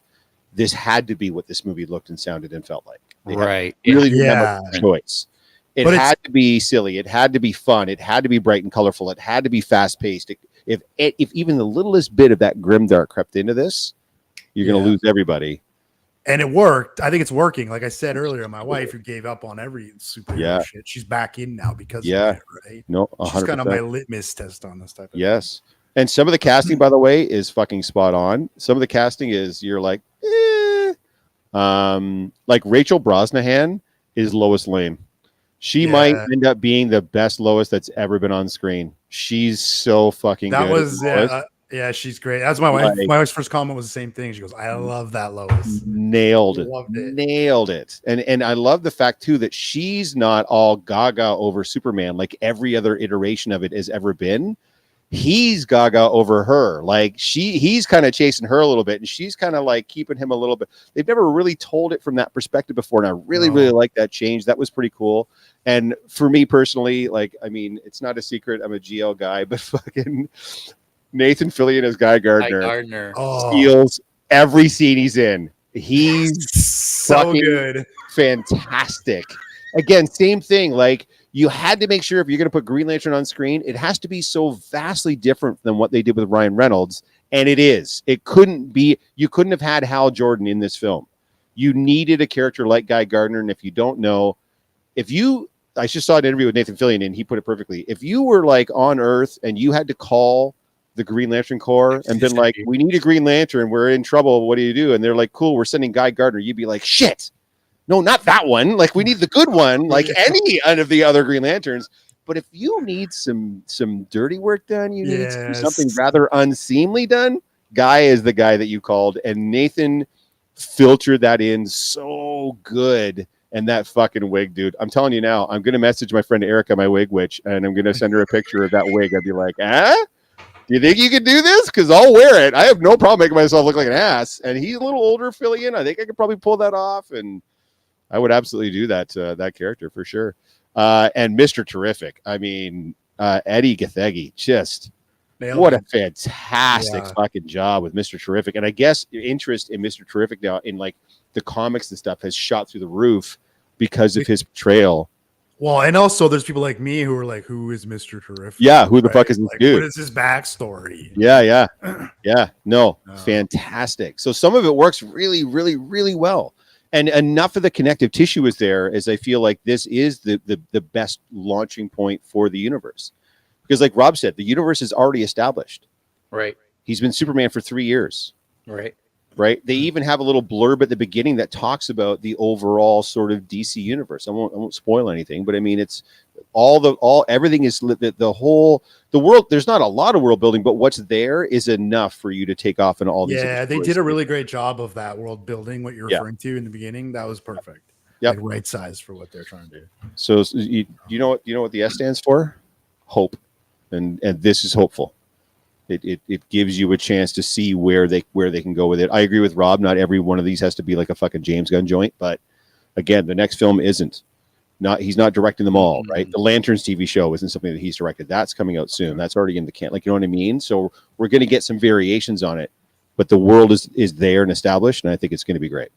this had to be what this movie looked and sounded and felt like. They really didn't have a choice. It had to be silly. It had to be fun. It had to be bright and colorful. It had to be fast paced. If even the littlest bit of that grimdark crept into this, you're going to lose everybody. And it worked. I think it's working. Like I said earlier, my wife, who gave up on every superhero shit, she's back in now because of it, right? No, 100%. She's kind of my litmus test on this type of thing. And some of the casting, by the way, is fucking spot on. Some of the casting is, you're like, like Rachel Brosnahan is Lois Lane. She might end up being the best Lois that's ever been on screen. She's so fucking good. That was she's great. That's my wife. My wife's first comment was the same thing. She goes, "I love that Lois." Nailed it. And I love the fact too that she's not all gaga over Superman like every other iteration of it has ever been. He's gaga over her. Like, he's kind of chasing her a little bit, and she's kind of like keeping him a little bit. They've never really told it from that perspective before, and I really like that change. That was pretty cool. And for me personally, like, I mean, it's not a secret, I'm a GL guy, but fucking Nathan Fillion as Guy Gardner steals every scene he's in. He's so good, fantastic. Again, same thing. Like, you had to make sure if you're going to put Green Lantern on screen, it has to be so vastly different than what they did with Ryan Reynolds. And it is. It couldn't be. You couldn't have had Hal Jordan in this film. You needed a character like Guy Gardner. And if you don't know, I just saw an interview with Nathan Fillion, and he put it perfectly. If you were like on Earth and you had to call the Green Lantern Corps and been like, we need a Green Lantern, we're in trouble, what do you do? And they're like, cool, we're sending Guy Gardner. You'd be like, shit. No, not that one. Like, we need the good one, like any of the other Green Lanterns. But if you need some dirty work done, you need something rather unseemly done, Guy is the guy that you called. And Nathan filtered that in so good. And that fucking wig, dude. I'm telling you now, I'm going to message my friend Erica, my wig witch, and I'm going to send her a picture of that wig. I'd be like, do you think you can do this? Because I'll wear it. I have no problem making myself look like an ass. And he's a little older, Fillion. I think I could probably pull that off. And I would absolutely do that that character for sure. And Mr. Terrific. I mean, Eddie Gathegi, just what a fantastic fucking job with Mr. Terrific. And I guess interest in Mr. Terrific now in like the comics and stuff has shot through the roof because of his portrayal. Well, and also there's people like me who are like, who is Mr. Terrific? Yeah, who the fuck is this dude? What is his backstory? Yeah. No, fantastic. So some of it works really, really, really well. And enough of the connective tissue is there as I feel like this is the best launching point for the universe. Because like Rob said, the universe is already established. Right. He's been Superman for 3 years. Right. They even have a little blurb at the beginning that talks about the overall sort of DC universe. I won't spoil anything, but I mean, it's everything is the world. There's not a lot of world building, but what's there is enough for you to take off in all these. Yeah, they did a really great job of that world building. What you're referring to in the beginning, that was perfect. Yeah, like right size for what they're trying to do. So you know what the S stands for? Hope, and this is hopeful. It gives you a chance to see where they can go with it. I agree with Rob. Not every one of these has to be like a fucking James Gunn joint, but again, the next film isn't. He's not directing them all, right? The Lanterns TV show isn't something that he's directed. That's coming out soon. That's already in the can. Like, you know what I mean? So we're going to get some variations on it, but the world is there and established, and I think it's going to be great.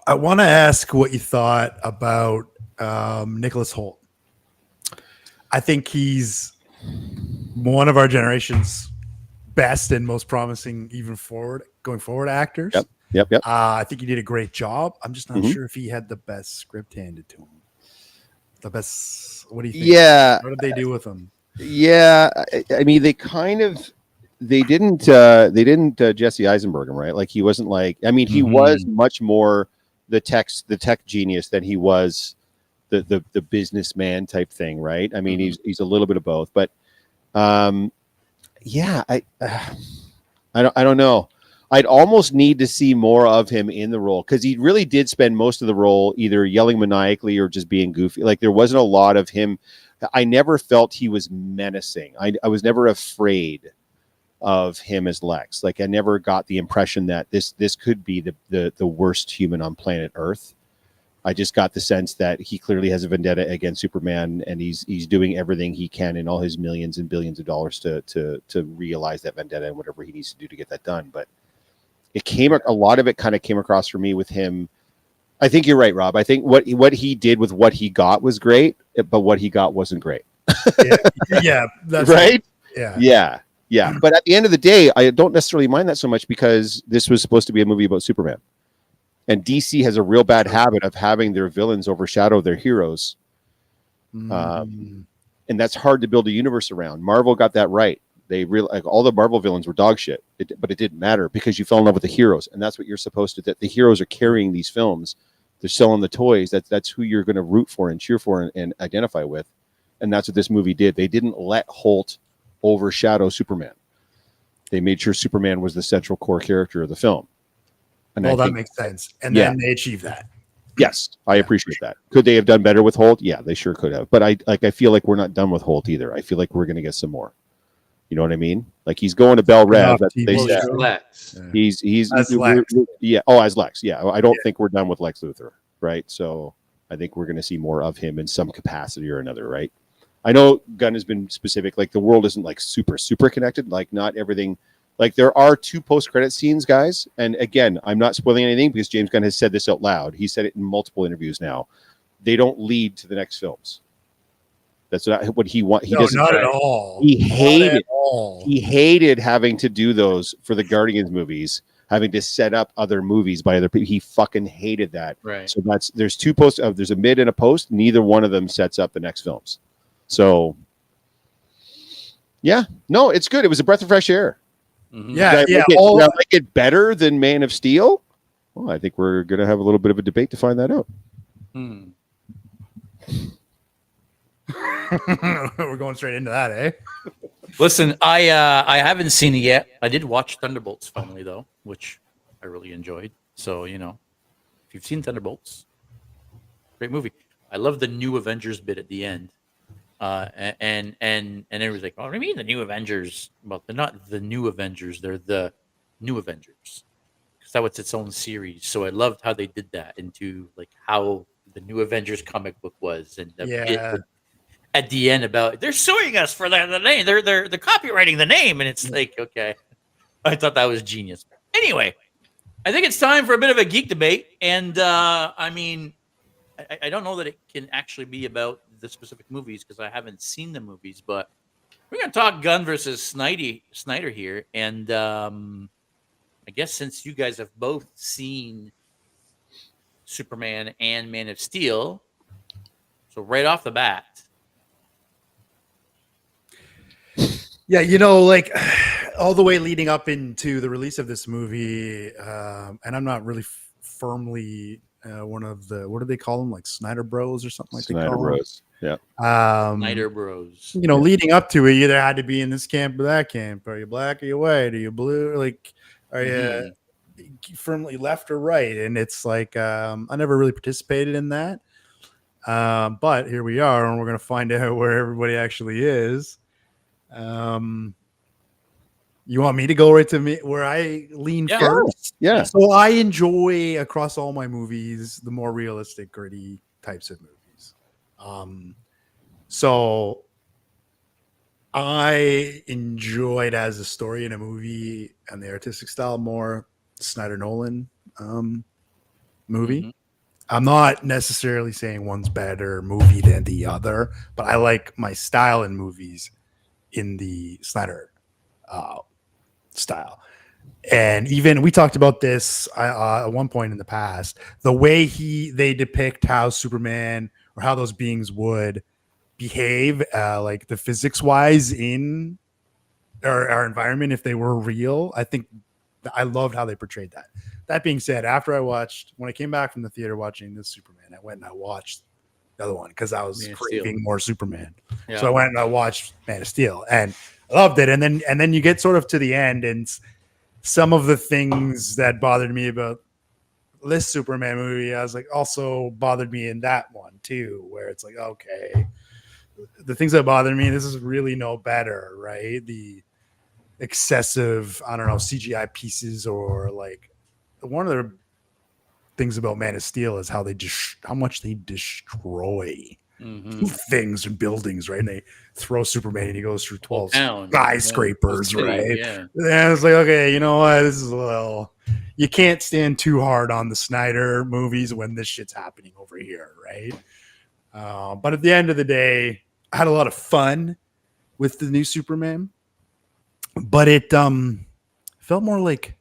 I want to ask what you thought about Nicholas Hoult. I think he's one of our generation's best and most promising, going forward actors. Yep. I think he did a great job. I'm just not sure if he had the best script handed to him. The best. What do you think? Yeah. What did they do with him? Yeah, I mean, they didn't Jesse Eisenberg him, right? Like he wasn't like. I mean, he was much more the tech genius than he was the businessman type thing, right? I mean, he's a little bit of both, but yeah, I don't know. I'd almost need to see more of him in the role because he really did spend most of the role either yelling maniacally or just being goofy. Like there wasn't a lot of him. I never felt he was menacing. I was never afraid of him as Lex. Like I never got the impression that this could be the worst human on planet Earth. I just got the sense that he clearly has a vendetta against Superman, and he's doing everything he can in all his millions and billions of dollars to realize that vendetta and whatever he needs to do to get that done. But a lot of it kind of came across for me with him. I think you're right, Rob. I think what he did with what he got was great, but what he got wasn't great. Yeah, that's right. Yeah. But at the end of the day, I don't necessarily mind that so much because this was supposed to be a movie about Superman. And DC has a real bad habit of having their villains overshadow their heroes. And that's hard to build a universe around. Marvel got that right. They all the Marvel villains were dog shit, but it didn't matter because you fell in love with the heroes. And that's what you're supposed to do. That the heroes are carrying these films. They're selling the toys. That's who you're going to root for and cheer for and identify with. And that's what this movie did. They didn't let Holt overshadow Superman. They made sure Superman was the central core character of the film. And that makes sense. And then they achieved that. Yes, I appreciate that. Could they have done better with Holt? Yeah, they sure could have. But I feel like we're not done with Holt either. I feel like we're going to get some more. You know what I mean? Like he's going to Bell Rev. Lex. He's as Lex. As Lex. Yeah, I don't think we're done with Lex Luthor, right? So I think we're going to see more of him in some capacity or another, right? I know Gunn has been specific. Like the world isn't like super connected. Like not everything. Like there are 2 post-credit scenes, guys. And again, I'm not spoiling anything because James Gunn has said this out loud. He said it in multiple interviews now. They don't lead to the next films. That's not what he wants. Not at all. He hated having to do those for the Guardians movies, having to set up other movies by other people. He fucking hated that. Right. So there's 2 posts. There's a mid and a post. Neither one of them sets up the next films. So yeah, no, it's good. It was a breath of fresh air. Yeah, Did I like it better than Man of Steel? Well, I think we're going to have a little bit of a debate to find that out. We're going straight into that, eh? Listen, I haven't seen it yet. I did watch Thunderbolts finally, though, which I really enjoyed. So, if you've seen Thunderbolts, great movie. I love the new Avengers bit at the end. And everyone's like, "Oh, what do you mean the new Avengers?" Well, they're not the new Avengers; they're the new Avengers. Because that was its own series. So I loved how they did that into like how the New Avengers comic book was, and the bit at the end about they're suing us for the name, they're copywriting the name, and it's like, okay, I thought that was genius. Anyway, I think it's time for a bit of a geek debate, and I mean, I don't know that it can actually be about the specific movies because I haven't seen the movies, but we're gonna talk Gunn versus Snyder here, and I guess since you guys have both seen Superman and Man of Steel, so right off the bat. Yeah, you know, like all the way leading up into the release of this movie, and I'm not really firmly one of the, what do they call them, like Snyder Bros or something like that. Snyder Bros. Yeah. Snyder Bros. You know, leading up to it, you either had to be in this camp or that camp. Are you black? Are you white? Are you blue? Like, are you firmly left or right? And it's like I never really participated in that, but here we are, and we're gonna find out where everybody actually is. You want me to go right to me where I lean first? Yeah. So I enjoy across all my movies the more realistic, gritty types of movies. So I enjoyed as a story in a movie and the artistic style more Snyder Nolan movie. Mm-hmm. I'm not necessarily saying one's better movie than the other, but I like my style in movies in the Snyder style. And even we talked about this at one point in the past, the way they depict how Superman or how those beings would behave, like the physics wise in our environment, if they were real. I think I loved how they portrayed that. That being said, when I came back from the theater watching this Superman, I went and I watched the other one because I was craving more Superman. Yeah. So I went and I watched Man of Steel and I loved it. And then you get sort of to the end, and some of the things that bothered me about this Superman movie, I was like, also bothered me in that one too, where it's like, okay, the things that bother me, this is really no better, right? The excessive, I don't know, CGI pieces, or like one of the things about Man of Steel is how much they destroy things and buildings, right? And they throw Superman and he goes through 12 skyscrapers, right? Yeah. And it's like, okay, you know what? This is a little, you can't stand too hard on the Snyder movies when this shit's happening over here, right? But at the end of the day, I had a lot of fun with the new Superman, but it felt more like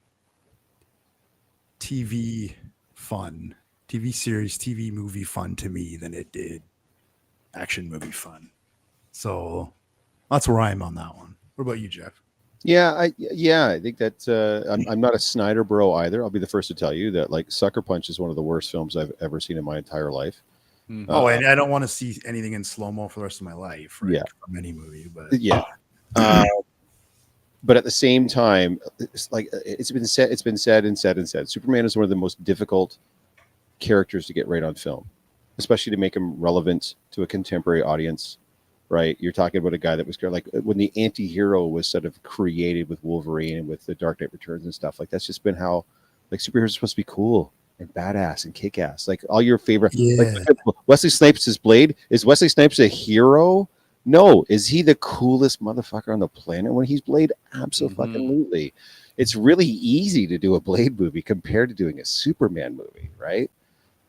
TV fun, TV series, TV movie fun to me than it did action movie fun. So that's where I am on that one. What about you, Jeff? Yeah, I think that I'm not a Snyder bro either. I'll be the first to tell you that like Sucker Punch is one of the worst films I've ever seen in my entire life. And I don't want to see anything in slow-mo for the rest of my life, right? From any movie, but but at the same time, it's like it's been said. Superman is one of the most difficult characters to get right on film, especially to make him relevant to a contemporary audience, right? You're talking about a guy that was like when the anti-hero was sort of created with Wolverine and with the Dark Knight Returns and stuff. Like that's just been how like superheroes are supposed to be cool and badass and kick-ass. Like all your favorite, like Wesley Snipes' Blade. Is Wesley Snipes a hero? No. Is he the coolest motherfucker on the planet when he's Blade? Absolutely. It's really easy to do a Blade movie compared to doing a Superman movie, right?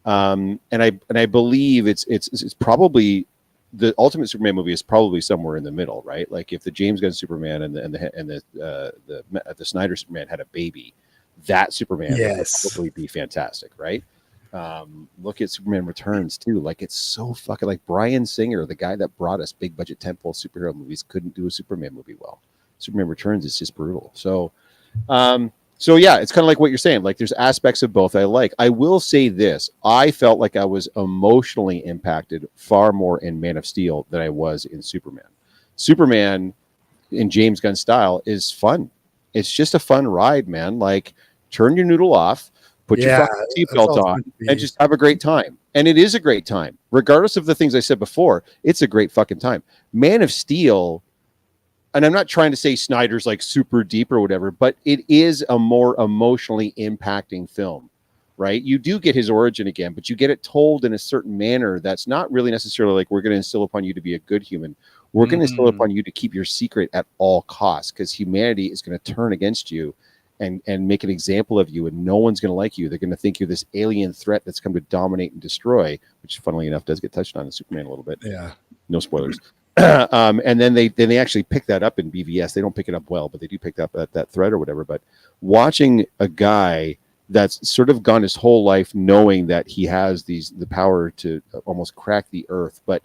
And I believe it's probably the ultimate Superman movie is probably somewhere in the middle, right? Like if the James Gunn Superman and the Snyder Superman had a baby, that Superman would probably be fantastic, right? Look at Superman Returns too. Like it's so fucking like Bryan Singer, the guy that brought us big budget tentpole superhero movies, couldn't do a Superman movie well. Superman Returns is just brutal. So yeah, it's kind of like what you're saying. Like there's aspects of both I like. I will say this. I felt like I was emotionally impacted far more in Man of Steel than I was in Superman. Superman in James Gunn style is fun. It's just a fun ride, man. Like turn your noodle off, put your fucking seatbelt on, and just have a great time. And it is a great time. Regardless of the things I said before, it's a great fucking time. Man of Steel, and I'm not trying to say Snyder's like super deep or whatever, but it is a more emotionally impacting film, right? You do get his origin again, but you get it told in a certain manner that's not really necessarily like, we're going to instill upon you to be a good human. We're going to instill upon you to keep your secret at all costs, because humanity is going to turn against you and make an example of you, and no one's going to like you. They're going to think you're this alien threat that's come to dominate and destroy, which funnily enough does get touched on in Superman a little bit. Yeah. No spoilers. And then they actually pick that up in BVS. They don't pick it up well, but they do pick up that thread or whatever. But watching a guy that's sort of gone his whole life knowing that he has the power to almost crack the earth, but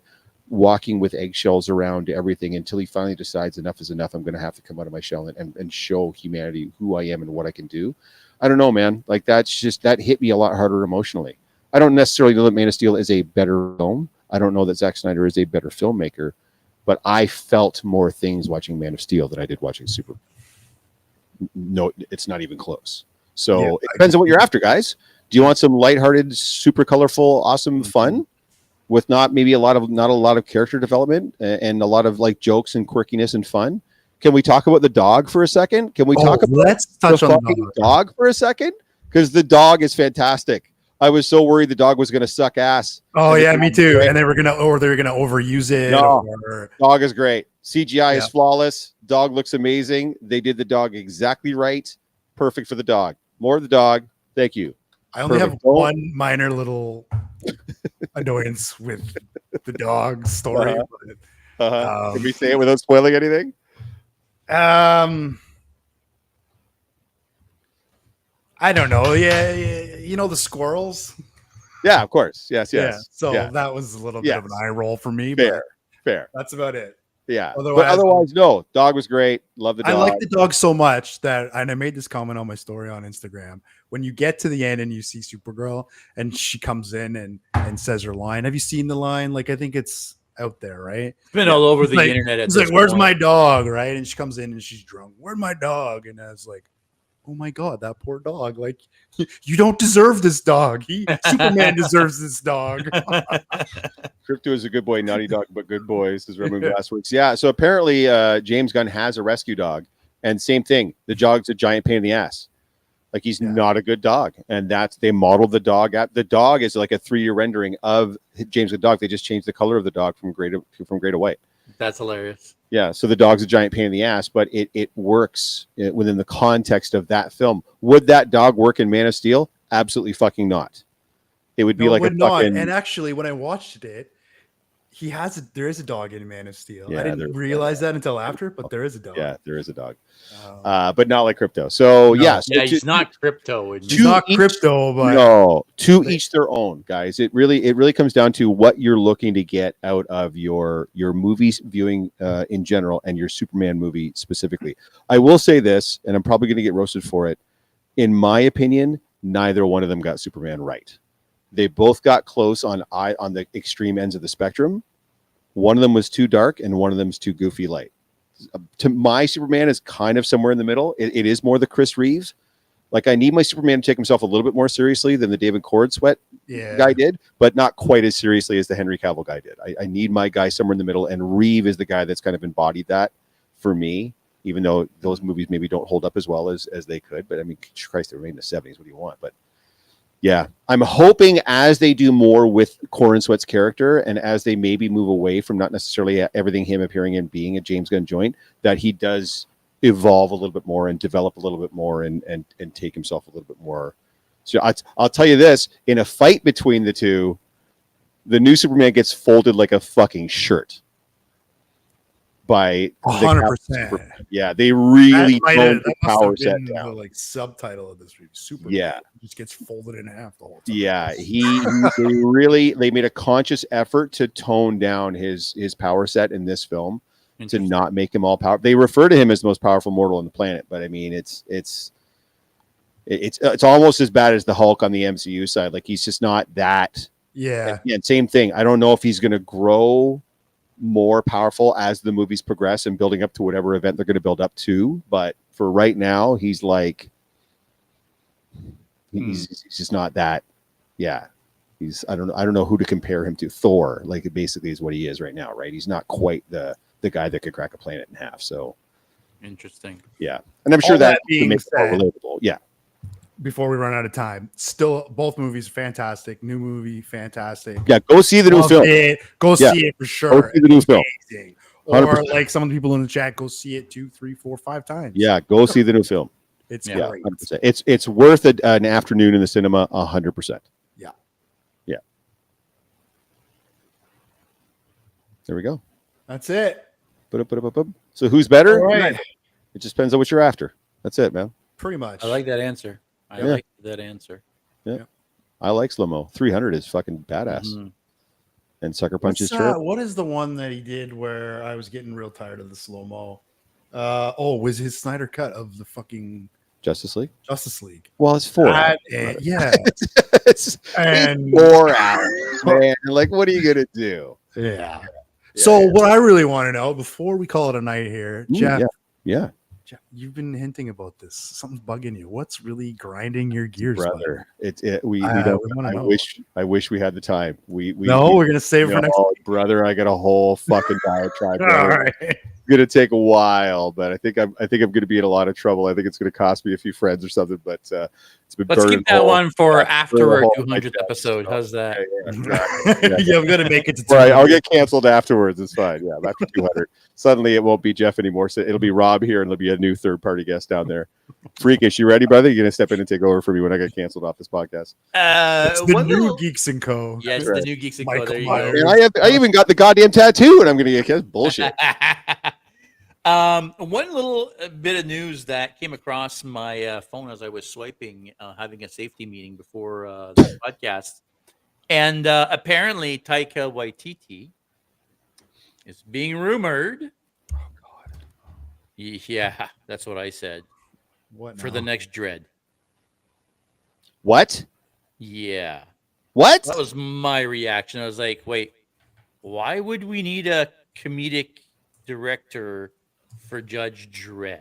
walking with eggshells around everything until he finally decides enough is enough. I'm going to have to come out of my shell and show humanity who I am and what I can do. I don't know, man. Like, that hit me a lot harder emotionally. I don't necessarily know that Man of Steel is a better film. I don't know that Zack Snyder is a better filmmaker, but I felt more things watching Man of Steel than I did watching Superman. No, it's not even close. So it depends on what you're after, guys. Do you want some lighthearted, super colorful, awesome fun with not a lot of character development and a lot of like jokes and quirkiness and fun? Can we talk about the dog for a second? Can we talk about the dog for a second? Because the dog is fantastic. I was so worried the dog was going to suck ass. Oh yeah, me too. And they were gonna overuse it. No, dog is great. CGI is flawless. Dog looks amazing. They did the dog exactly right. Perfect for the dog. More of the dog. Thank you. I only have one minor little annoyance with the dog story. Can we say it without spoiling anything? I don't know. Yeah, you know the squirrels. Yeah, of course. Yes. Yeah, so that was a little bit of an eye roll for me. Fair. That's about it. Yeah. Otherwise, no. Dog was great. Love the dog. I like the dog so much and I made this comment on my story on Instagram. When you get to the end and you see Supergirl and she comes in and says her line. Have you seen the line? Like, I think it's out there, right? It's been all over the internet. It's like, where's my dog? Right? And she comes in and she's drunk. Where's my dog? And I was like, oh my God, that poor dog. Like, you don't deserve this dog. Superman deserves this dog. Crypto is a good boy, naughty dog, but good boys, as Roman Glassworks. Yeah. So apparently James Gunn has a rescue dog, and same thing. The dog's a giant pain in the ass. Like, he's not a good dog. And they modeled the dog at the dog is like a 3-year rendering of James Gunn dog. They just changed the color of the dog from gray to white. That's hilarious. Yeah, so the dog's a giant pain in the ass, but it works within the context of that film. Would that dog work in Man of Steel? Absolutely fucking not. It would be like a fucking... And actually, when I watched it, there is a dog in Man of Steel. Yeah, I didn't realize that until after, but there is a dog. Yeah, there is a dog. But not like Crypto. So he's not Crypto. He's not Crypto, but no, to each their own, guys. It really comes down to what you're looking to get out of your movies viewing in general and your Superman movie specifically. I will say this, and I'm probably going to get roasted for it. In my opinion, neither one of them got Superman right. They both got close on the extreme ends of the spectrum. One of them was too dark, and one of them is too goofy light. To my Superman is kind of somewhere in the middle. It is more the Chris Reeves. Like, I need my Superman to take himself a little bit more seriously than the David Cord Sweat guy did, but not quite as seriously as the Henry Cavill guy did. I need my guy somewhere in the middle, and Reeve is the guy that's kind of embodied that for me, even though those movies maybe don't hold up as well as they could. But I mean, Christ, they were made in the 70s. What do you want? But yeah, I'm hoping as they do more with Corin Sweat's character and as they maybe move away from not necessarily everything him appearing in being a James Gunn joint, that he does evolve a little bit more and develop a little bit more and take himself a little bit more. So I'll tell you this, in a fight between the two, the new Superman gets folded like a fucking shirt by 100%. Yeah, they really toned the power set down. The subtitle of this movie, Superman, just gets folded in half the whole time. Yeah, they made a conscious effort to tone down his power set in this film to not make him all powerful. They refer to him as the most powerful mortal on the planet, but I mean, it's almost as bad as the Hulk on the MCU side. Like, he's just not that. Yeah. And same thing. I don't know if he's going to grow more powerful as the movies progress and building up to whatever event they're going to build up to. But for right now, he's like, he's just not that. Yeah. I don't know who to compare him to. Thor, like, it basically is what he is right now, right? He's not quite the guy that could crack a planet in half. So Interesting. Yeah, and I'm sure All that that being makes it more said, relatable. Yeah, before we run out of time, still both movies fantastic. New movie fantastic. yeah. Go see the new Love film. it. Go Yeah. see it for Go sure. see the new film. Amazing. 100%. Or like some of the people in the chat, go see it 2, 3, 4, 5 times. Yeah, go see the new film. It's Yeah, great. 100%. It's worth an afternoon in the cinema. 100%. Yeah. Yeah. There we go. That's it. So who's better? All right. It just depends on what you're after. That's it, man. Pretty much. I like that answer. I Yeah. like that answer. I like slow-mo. 300 is fucking badass. Mhm. And Sucker Punch is What's, true. what is the one that he did where I was getting real tired of the slow-mo? Was his Snyder cut of the fucking Justice League? Justice League. Well, it's 4 hours. Yeah. It's And 4 hours, man. Like, what are you going to do? yeah. So what I really want to know before we call it a night here, Jeff, Yeah. Jeff, you've been hinting about this. Something's bugging you. What's really grinding your gears, Brother. We don't. wanna know. I wish we had the time. We're gonna save it for next. Brother, I got a whole fucking diatribe. All right. It's gonna take a while, but I think I'm gonna be in a lot of trouble. I think it's gonna cost me a few friends or something, but it's been Let's burning keep that hole. one for after our hole 200th episode. How's that? Yeah, I'm gonna make it to. Right, I'll get canceled afterwards. It's fine. Yeah, after 200. Suddenly it won't be Jeff anymore. So it'll be Rob here, and there'll be a new third-party guest down there. Freakish, you ready, brother? You're gonna step in and take over for me when I get canceled off this podcast. It's the one new little- Geeks and Co. Yeah, it's Right. the new Geeks and Co. Michael There you Myers. go. And I even got the goddamn tattoo, and I'm gonna get that's bullshit. One little bit of news that came across my phone as I was swiping, having a safety meeting before the podcast, and apparently Taika Waititi is being rumored. Oh God. Yeah, that's what I said What for now? the next Dread. What? Yeah, What? that was my reaction. I was like, wait, why would we need a comedic director for Judge Dredd?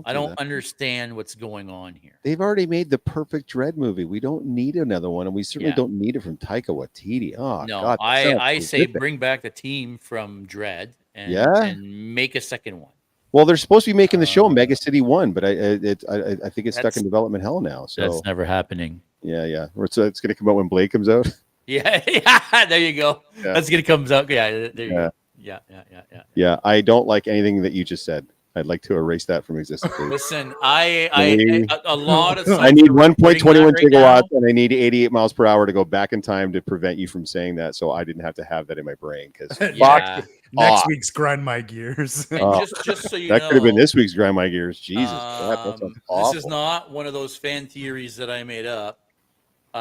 I don't understand what's going on here. They've already made the perfect Dread movie. We don't need another one, and we certainly don't need it from Taika Waititi. Oh, No, God, I so say good. bring back the team from Dread and, Yeah. and make a second one. Well, they're supposed to be making the show Mega City 1, but I think it's stuck That's- in development hell now. So That's never happening. yeah. So it's going to come out when Blade comes out. Yeah, there you go. Yeah. That's gonna comes out. Yeah, there you Yeah. go. Yeah. Yeah, I don't like anything that you just said. I'd like to erase that from existence. Please. Listen, a lot of I need sites are reporting 1.21 that right now. gigawatts, and I need 88 miles per hour to go back in time to prevent you from saying that. So I didn't have to have that in my brain because Yeah. Next week's grind my gears. And Oh. just so you that know, could have been this week's Grind My Gears. Jesus, crap, that sounds awful. this is not one of those fan theories that I made up.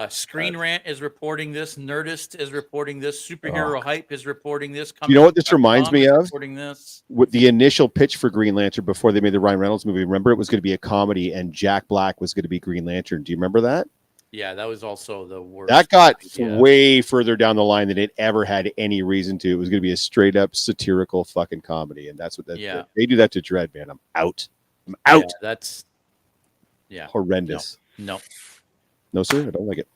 Screen Rant is reporting this. Nerdist is reporting this. Superhero Hype is reporting this. You know what this reminds me of? Reporting this. With the initial pitch for Green Lantern before they made the Ryan Reynolds movie, remember it was going to be a comedy and Jack Black was going to be Green Lantern. Do you remember that? Yeah, that was also the worst. That got idea. way further down the line than it ever had any reason to. It was going to be a straight up satirical fucking comedy, and that's what that. Yeah. They do that to Dread, man. I'm out. I'm out. Yeah, that's Horrendous. no. No, sir, I don't like it.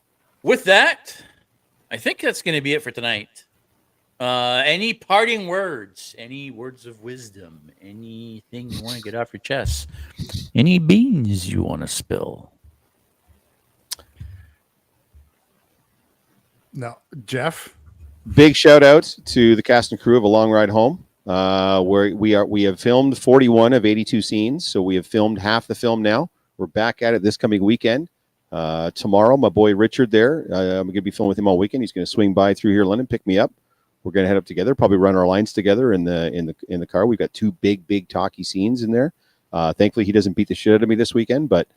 With that, I think that's going to be it for tonight. Any parting words? Any words of wisdom? Anything you want to get off your chest? Any beans you want to spill? No, Jeff. Big shout out to the cast and crew of A Long Ride Home. Where we have filmed 41 of 82 scenes, so we have filmed half the film now. We're back at it this coming weekend. Tomorrow, my boy Richard there, I'm going to be filming with him all weekend. He's going to swing by through here, London, pick me up. We're going to head up together, probably run our lines together in the car. We've got two big talky scenes in there. Thankfully, he doesn't beat the shit out of me this weekend, but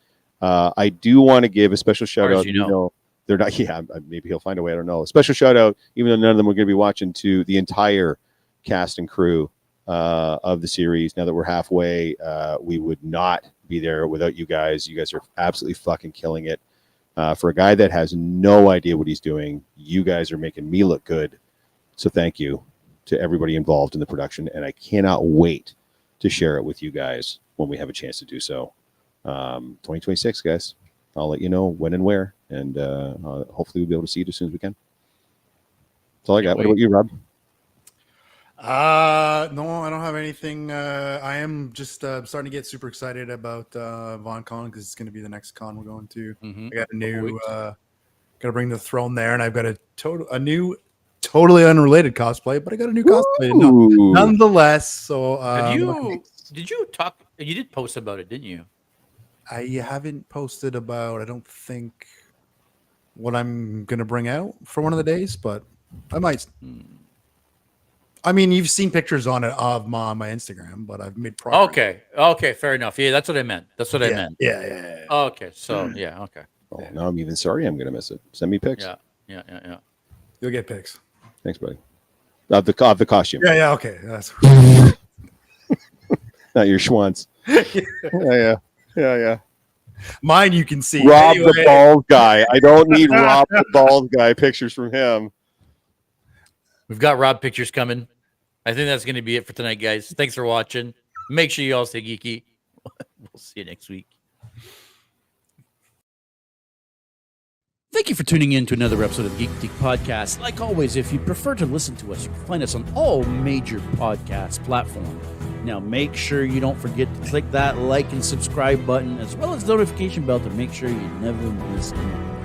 I do want to give a special shout out. You know. They're not. Yeah, maybe he'll find a way. I don't know. A special shout out, even though none of them are going to be watching, to the entire cast and crew of the series. Now that we're halfway, we would not be there without you guys. You guys are absolutely fucking killing it. For a guy that has no idea what he's doing, you guys are making me look good. So thank you to everybody involved in the production, and I cannot wait to share it with you guys when we have a chance to do so. 2026, guys. I'll let you know when and where, and hopefully we'll be able to see it as soon as we can. That's all I got. What about you, Rob? No, I don't have anything. I am just starting to get super excited about VonCon because it's going to be the next con we're going to. I got a new, got to bring the throne there, and I've got a new, totally unrelated cosplay, but I got a new cosplay nonetheless. So, did you talk? You did post about it, didn't you? I haven't posted about. I don't think what I'm going to bring out for one of the days, but I might. I mean, you've seen pictures on it of on my Instagram, but I've made progress. Okay, fair enough. Yeah, that's what I meant. I meant. Yeah. Okay, so yeah, okay. Oh, now I'm even sorry I'm going to miss it. Send me pics. Yeah. You'll get pics. Thanks, buddy. Of the costume. Yeah. Okay. That's not your schwanz. Yeah. Mine you can see. Rob the bald guy. I don't need Rob the bald guy pictures from him. We've got Rob pictures coming. I think that's going to be it for tonight, guys. Thanks for watching. Make sure you all stay geeky. We'll see you next week. Thank you for tuning in to another episode of Geek Boutique Podcast. Like always, if you prefer to listen to us, you can find us on all major podcast platforms. Now, make sure you don't forget to click that like and subscribe button, as well as the notification bell to make sure you never miss anything.